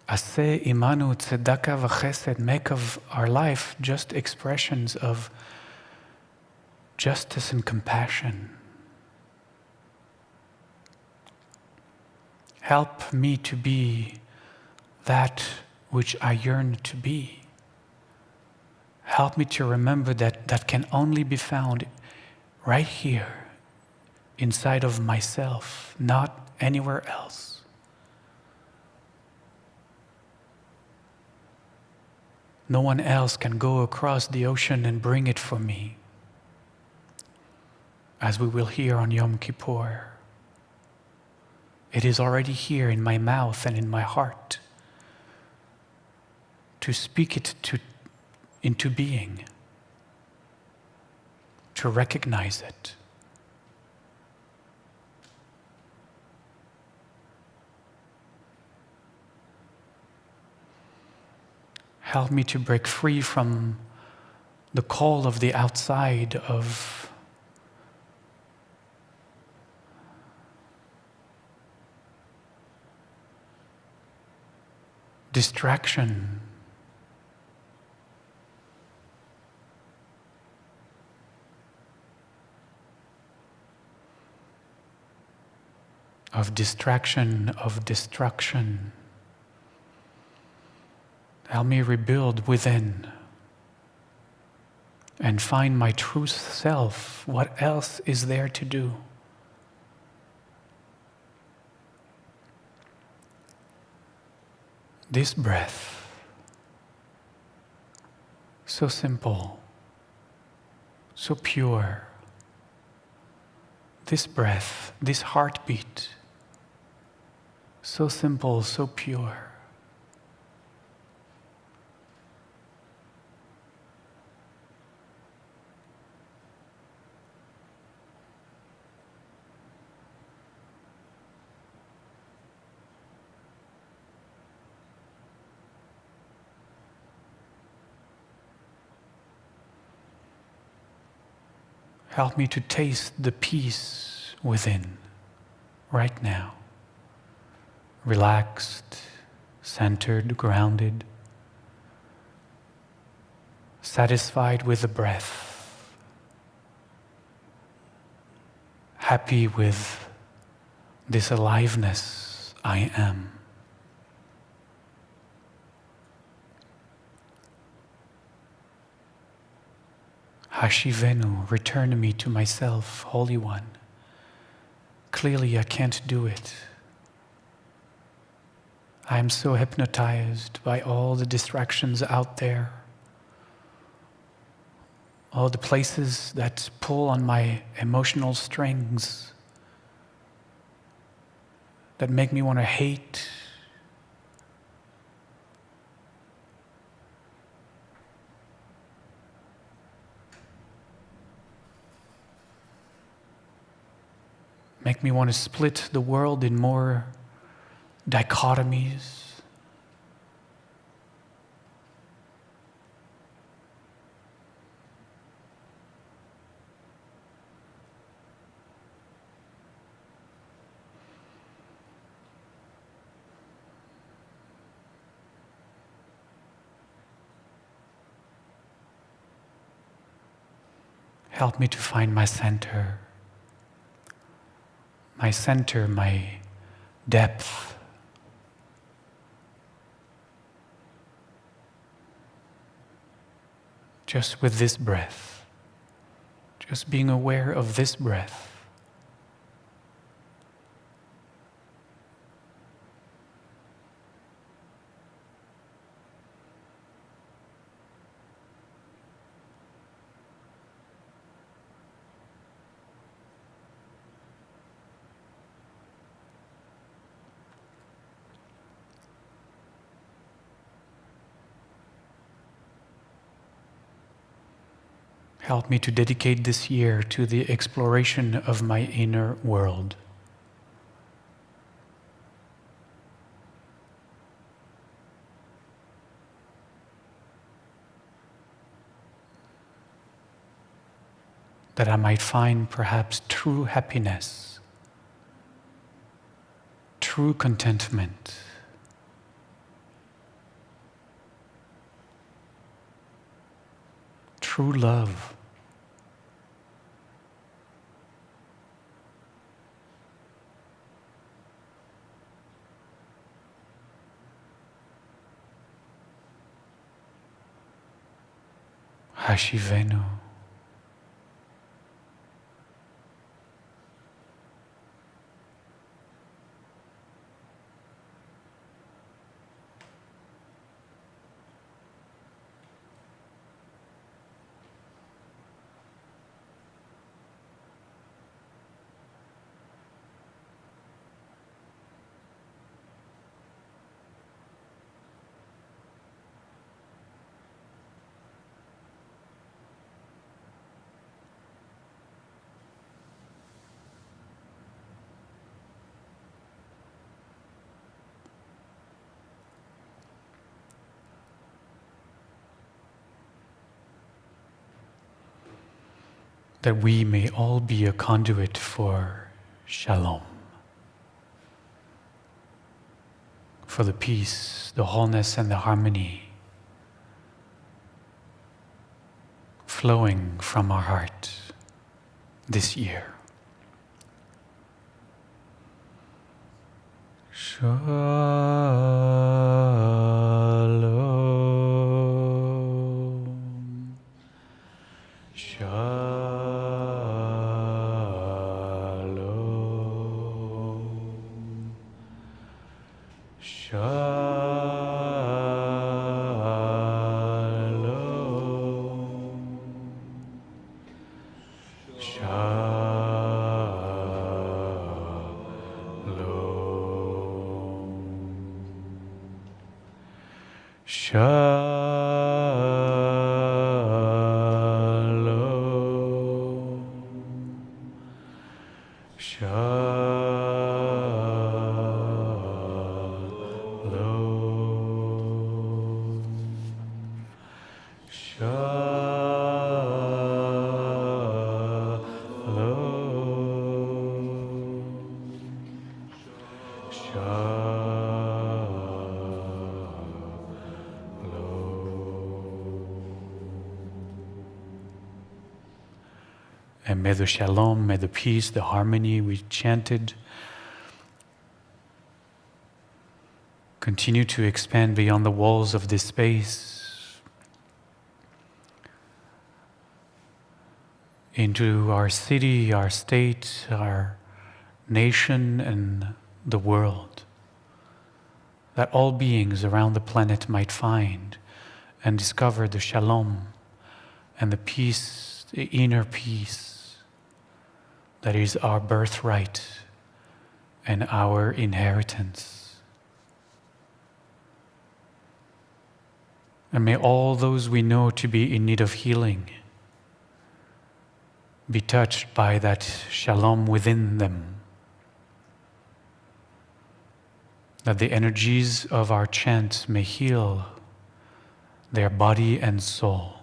Aseh imanu tzedakah v'chesed, make of our life just expressions of justice and compassion. Help me to be that which I yearn to be. Help me to remember that that can only be found right here, inside of myself, not anywhere else. No one else can go across the ocean and bring it for me, as we will hear on Yom Kippur. It is already here in my mouth and in my heart to speak it into being, to recognize it. Help me to break free from the call of the outside, of distraction, of destruction. Help me rebuild within and find my true self. What else is there to do? This breath, so simple, so pure. This breath, this heartbeat, so simple, so pure. Help me to taste the peace within right now. Relaxed, centered, grounded, satisfied with the breath, happy with this aliveness I am. Hashivenu, return me to myself, Holy One. Clearly I can't do it. I am so hypnotized by all the distractions out there, all the places that pull on my emotional strings, that make me want to hate, make me want to split the world in more dichotomies. Help me to find my center, my depth. Just with this breath, just being aware of this breath. Help me to dedicate this year to the exploration of my inner world. That I might find perhaps true happiness, true contentment, true love. Hashivenu. that we may all be a conduit for shalom, for the peace, the wholeness, and the harmony flowing from our heart this year. Shalom. Shalom. And may the shalom, may the peace, the harmony we chanted continue to expand beyond the walls of this space into our city, our state, our nation, and the world. That all beings around the planet might find and discover the shalom and the peace, the inner peace that is our birthright and our inheritance. And may all those we know to be in need of healing be touched by that shalom within them. That the energies of our chant may heal their body and soul.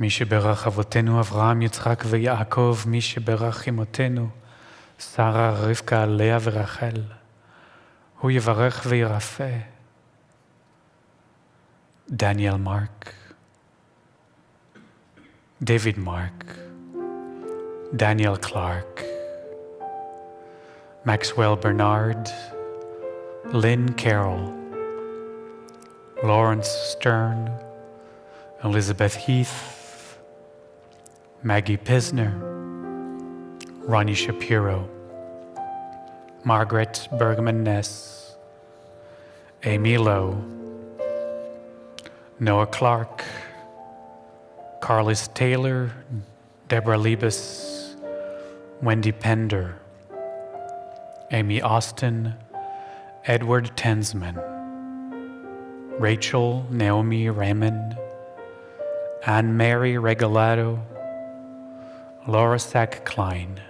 מי שברך אבותינו אברהם, יצחק ויעקב, מי שברך אמותינו, שרה, רבקה, לאה ורחל, הוא יברך וירפא. Daniel Mark, David Mark, Daniel Clark, Maxwell Bernard, Lynn Carroll, Lawrence Stern, Elizabeth Heath, Maggie Pisner, Ronnie Shapiro, Margaret Bergman-Ness, Amy Lowe, Noah Clark, Carlos Taylor, Deborah Liebes, Wendy Pender, Amy Austin, Edward Tensman, Rachel Naomi Raymond, Anne-Mary Regalado, Laura Sack-Klein,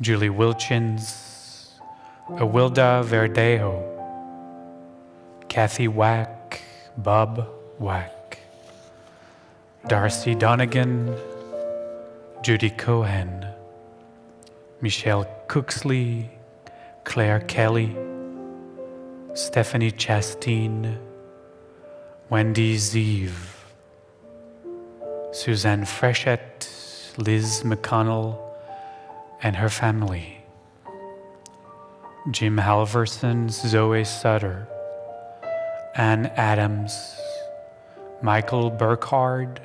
Julie Wilchins, Awilda Verdejo, Kathy Wack, Bob Wack, Darcy Donegan, Judy Cohen, Michelle Cooksley, Claire Kelly, Stephanie Chasteen, Wendy Zeev, Suzanne Frechette, Liz McConnell and her family, Jim Halverson, Zoe Sutter, Ann Adams, Michael Burkhard,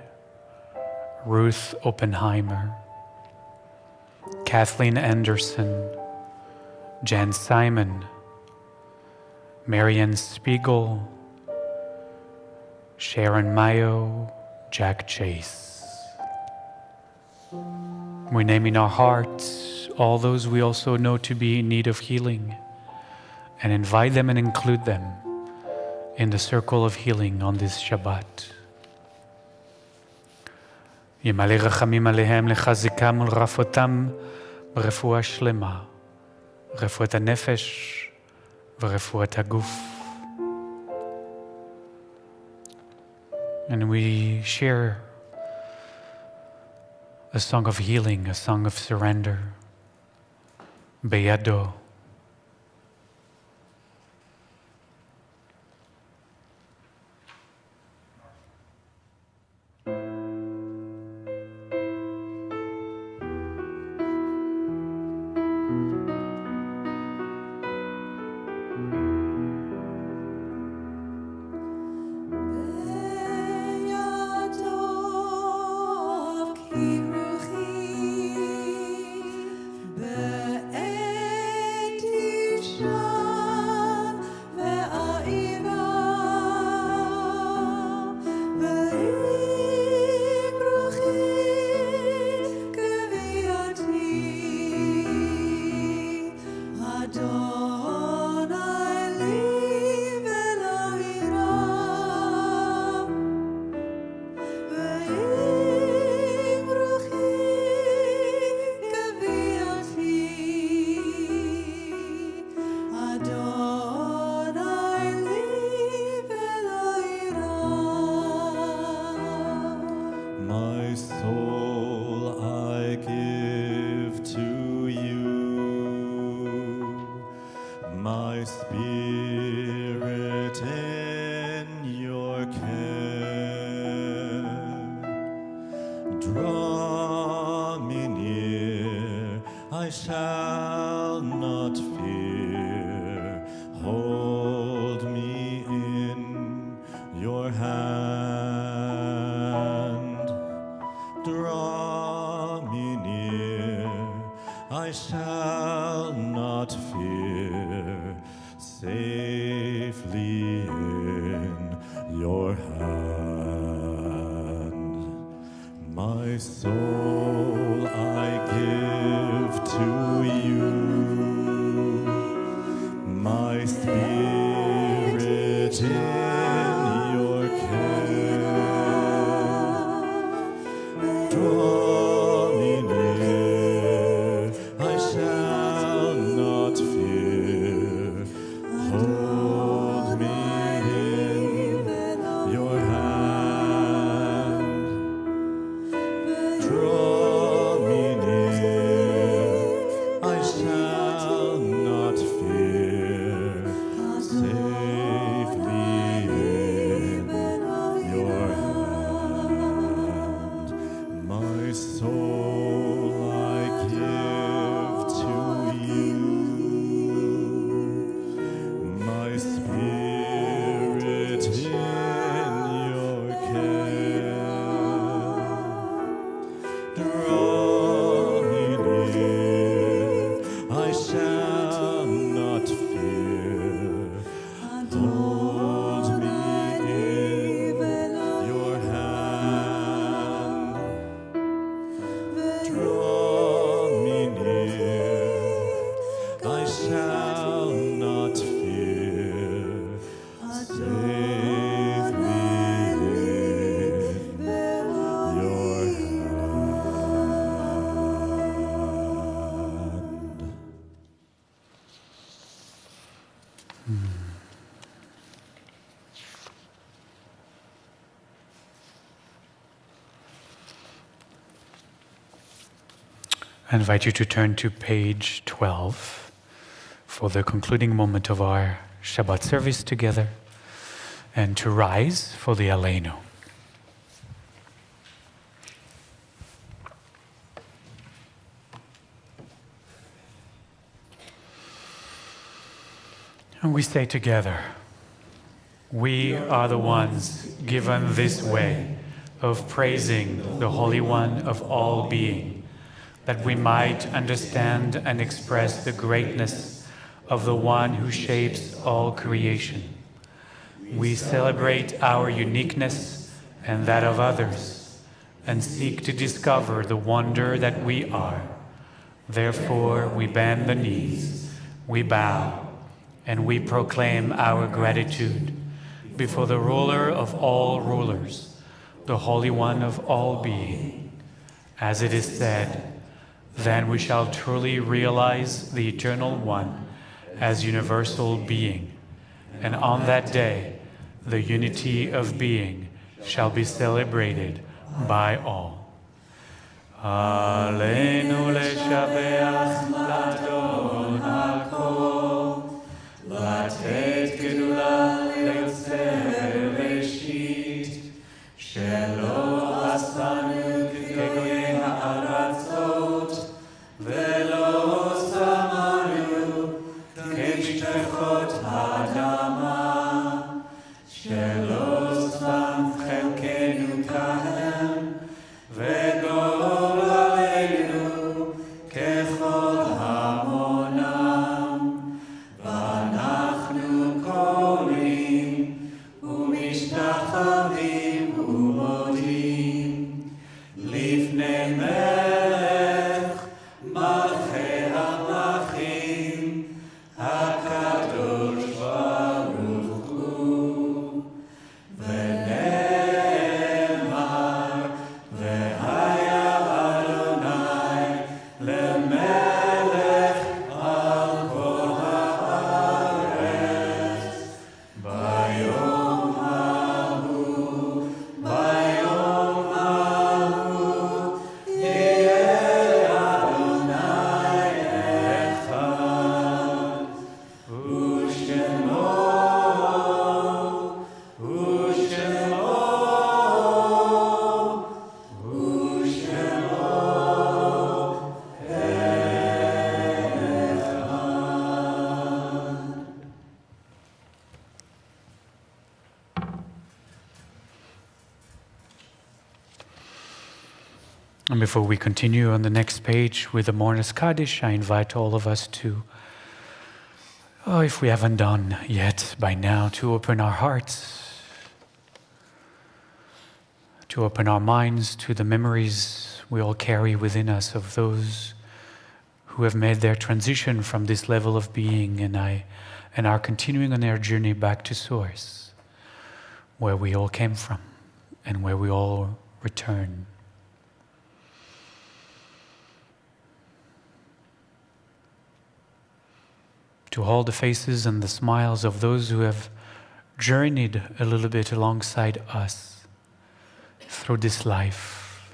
Ruth Oppenheimer, Kathleen Anderson, Jan Simon, Marianne Spiegel, Sharon Mayo, Jack Chase. We name in our hearts all those we also know to be in need of healing and invite them and include them in the circle of healing on this Shabbat. ימלא רחמים עליהם לחזקם ולרפאותם ברפואה שלמה, רפואת הנפש ורפואת הגוף. And we share a song of healing, a song of surrender. Beyado. My soul I give to you, my spirit in your care. Draw me near, I shall not fear. Hold me in your hand. Draw me near, I shall not fear. Safely in your hand. My soul I give to you, my spirit in your care. Draw me near, I shall not fear. Hold me in your hand. Draw me near, I shall not fear. Safely in your hand. My soul I give to you, my spirit in your care. Draw me near, I shall not fear. Hold me in your hand. Draw me near, I shall not fear. Safely in your hand. I invite you to turn to page 12 for the concluding moment of our Shabbat service together, and to rise for the Aleinu. And we say together, we are the ones given this way of praising the Holy One of all being, that we might understand and express the greatness of the One who shapes all creation. We celebrate our uniqueness and that of others, and seek to discover the wonder that we are. Therefore, we bend the knees, we bow, and we proclaim our gratitude before the ruler of all rulers, the Holy One of all being. As it is said, then we shall truly realize the Eternal One as universal being, and on that day the unity of being shall be celebrated by all. Aleinu leshabeach ladon hakol, latet gedula leyotzeh bereshit, shelo asanu kegoyei ha'aratzot, velo samanu kemishpechot ha'adama, shelo sam chelkenu kahem, וגול עלינו ככל המונם, ואנחנו קוראים ומשתחווים ומודים לפני מלך מלכי המלכים הקדוש ברוך הוא. ונאמר והיה אדוני למלך על כל הארץ. ביום ההוא יהיה אדוני אחד, ושמו And before we continue on the next page with the Mourner's Kaddish, I invite all of us to, if we haven't done yet by now, to open our hearts, to open our minds to the memories we all carry within us of those who have made their transition from this level of being and are continuing on their journey back to Source, where we all came from and where we all return. To hold the faces and the smiles of those who have journeyed a little bit alongside us through this life,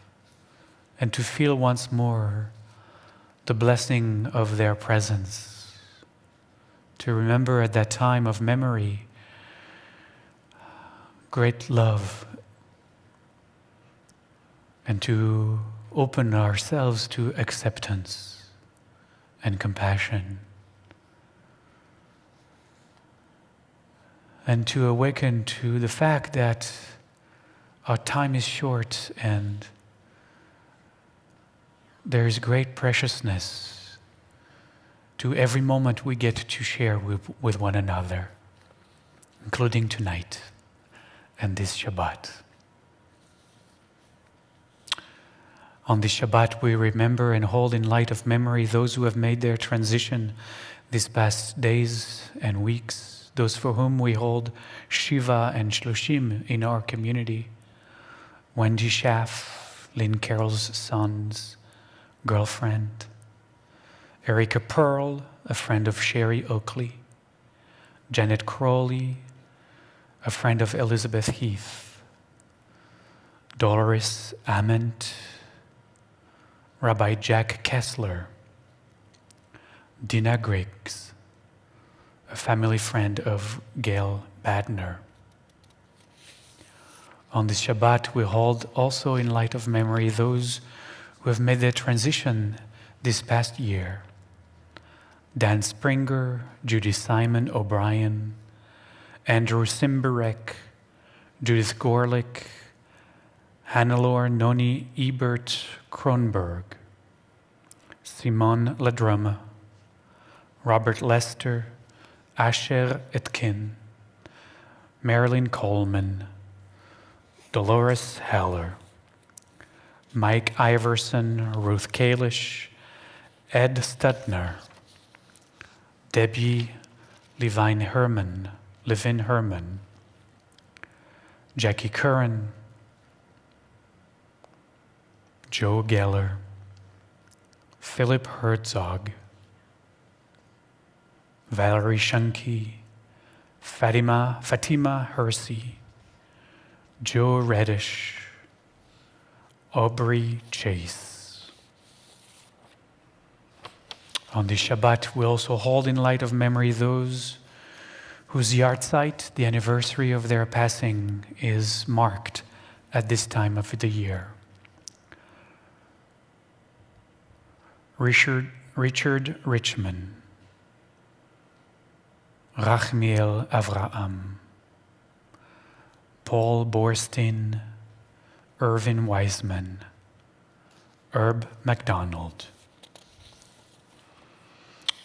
and to feel once more the blessing of their presence, to remember at that time of memory great love, and to open ourselves to acceptance and compassion, and to awaken to the fact that our time is short and there is great preciousness to every moment we get to share with one another, including tonight and this Shabbat. On this Shabbat, we remember and hold in light of memory those who have made their transition these past days and weeks, those for whom we hold Shiva and Shloshim in our community. Wendy Schaff, Lynn Carroll's son's girlfriend. Erica Pearl, a friend of Sherry Oakley. Janet Crowley, a friend of Elizabeth Heath. Dolores Ament, Rabbi Jack Kessler. Dina Griggs, a family friend of Gail Badner. On this Shabbat, we hold also in light of memory those who have made their transition this past year. Dan Springer, Judy Simon O'Brien, Andrew Simberek, Judith Gorlick, Hannelore Noni Ebert Kronberg, Simone Ladruma, Robert Lester, Asher Etkin, Marilyn Coleman, Dolores Heller, Mike Iverson, Ruth Kalish, Ed Studner, Debbie Levine Herman, Jackie Curran, Joe Geller, Philip Herzog, Valerie Shunke, Fatima Hersey, Joe Reddish, Aubrey Chase. On this Shabbat, we also hold in light of memory those whose yahrzeit, the anniversary of their passing, is marked at this time of the year. Richard Richman, Rachmiel Avraham, Paul Borstein, Irvin Wiseman, Herb MacDonald.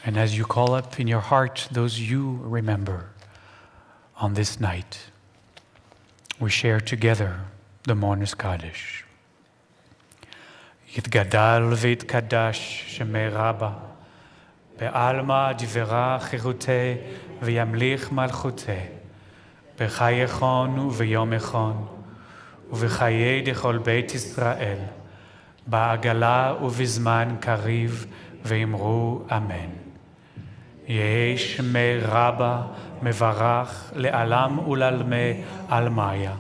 And as you call up in your heart those you remember on this night, we share together the Mourner's Kaddish. יתגדל ויתקדש שמי רבה, בעלמא דברה חירותי וימליך מלכותי, בחיי חון וביום חון, ובחיי דכל בית ישראל, בעגלה ובזמן קריב ואמרו אמן. יהי שמי רבה מברך לעלם ולעלמי עלמיה.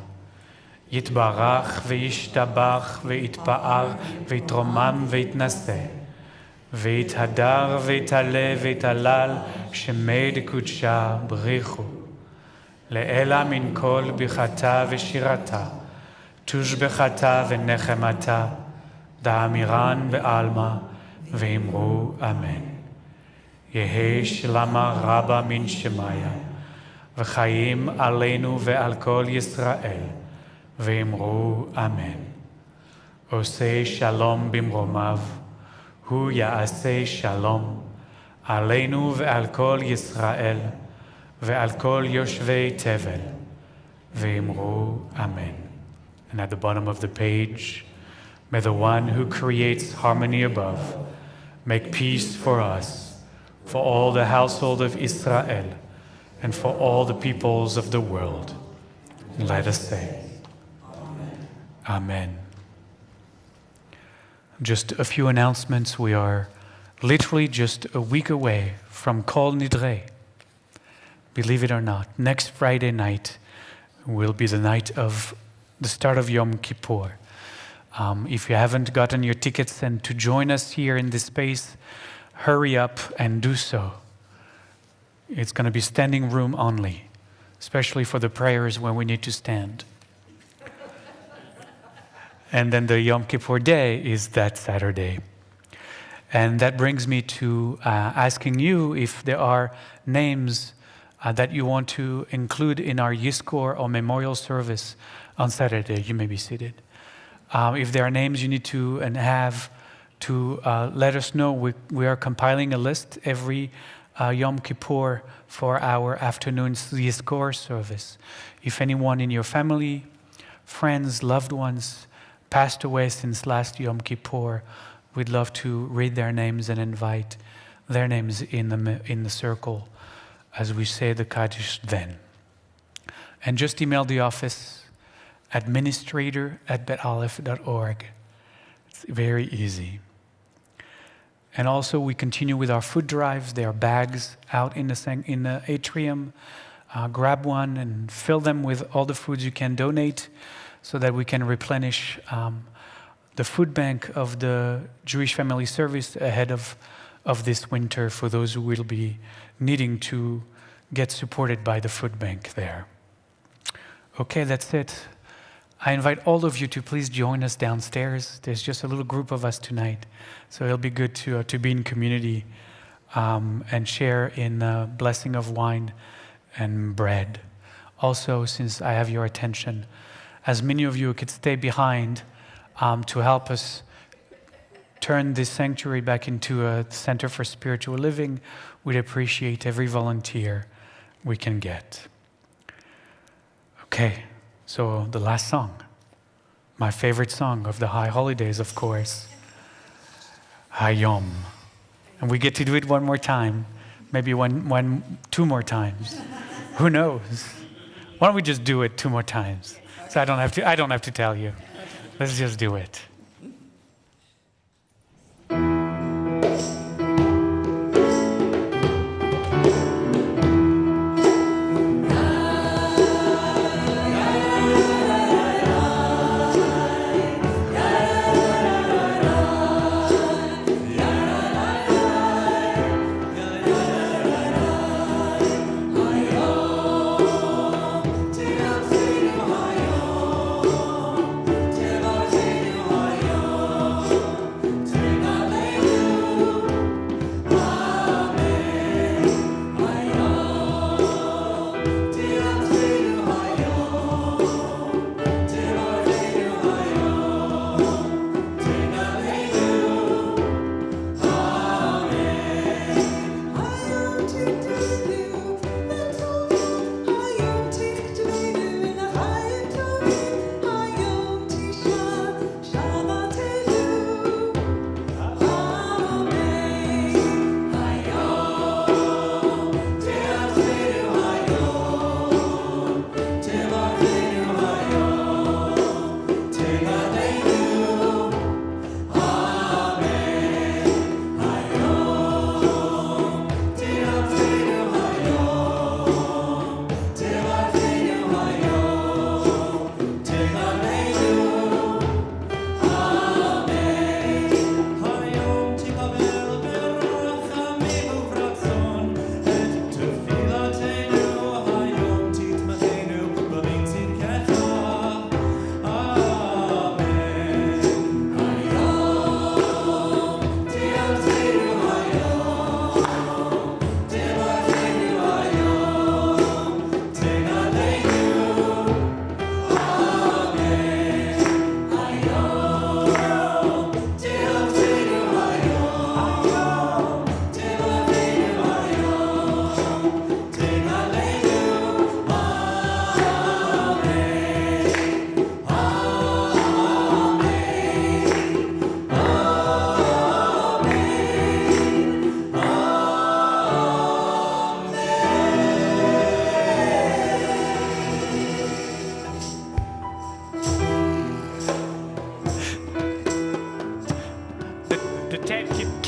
יתברך וישתבח ויתפאר ויתרומם ויתנשא ויתהדר ויתעלה ויתהלל שמי דקודשה בריחו לאלה מן כל ביחתה ושירתה תושבחתה ונחמתה דאמירן בעלמא ואמרו אמן. יהי שלמה רבה מן שמיה וחיים עלינו ועל כל ישראל ואמרו אמן. עושה שלום במרומיו, הוא יעשה שלום עלינו ועל כל ישראל ועל כל יושבי תבל ואמרו אמן. And at the bottom of the page, may the one who creates harmony above make peace for us, for all the household of Israel, and for all the peoples of the world. Let us say, Amen. Just a few announcements. We are literally just a week away from Kol Nidre. Believe it or not, next Friday night will be the night of the start of Yom Kippur. If you haven't gotten your tickets and to join us here in this space, hurry up and do so. It's going to be standing room only, especially for the prayers when we need to stand. And then the Yom Kippur day is that Saturday. And that brings me to asking you if there are names that you want to include in our Yizkor or memorial service on Saturday. You may be seated. If there are names you need to and have to let us know. We are compiling a list every Yom Kippur for our afternoon Yizkor service. If anyone in your family, friends, loved ones passed away since last Yom Kippur, we'd love to read their names and invite their names in the circle as we say the Kaddish then. And just email the office, administrator@betalef.org. It's very easy. And also we continue with our food drives. There are bags out in the atrium. Grab one and fill them with all the foods you can donate, so that we can replenish the food bank of the Jewish Family Service ahead of this winter for those who will be needing to get supported by the food bank there. Okay, that's it. I invite all of you to please join us downstairs. There's just a little group of us tonight, so it'll be good to be in community and share in the blessing of wine and bread. Also, since I have your attention, as many of you could stay behind to help us turn this sanctuary back into a center for spiritual living, we'd appreciate every volunteer we can get. Okay, so the last song, my favorite song of the High Holidays, of course, Hayom. And we get to do it one more time, maybe two more times. Who knows? Why don't we just do it 2 more times? So I don't have to tell you. Let's just do it.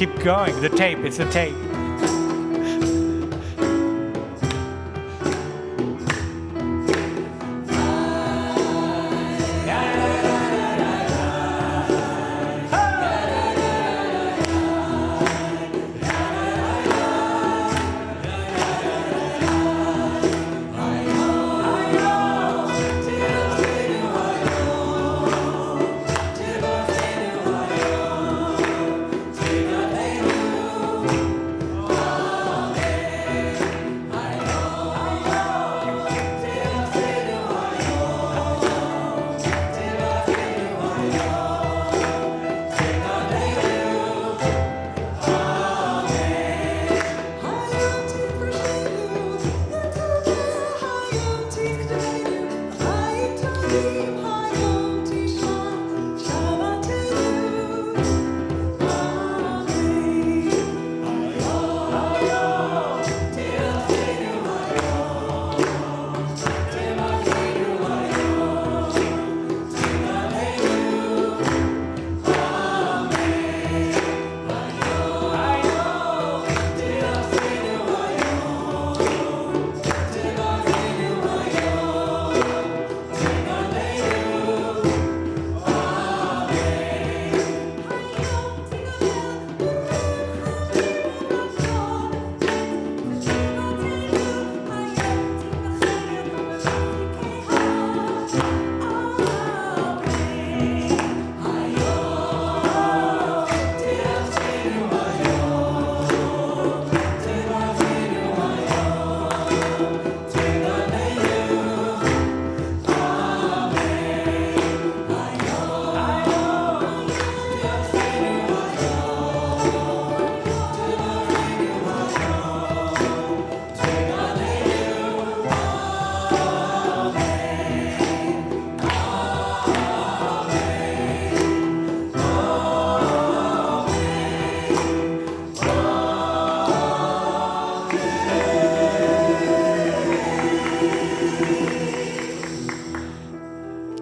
Keep going. The tape. It's the tape.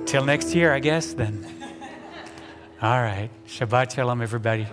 Till next year, I guess, then. All right. Shabbat Shalom, everybody.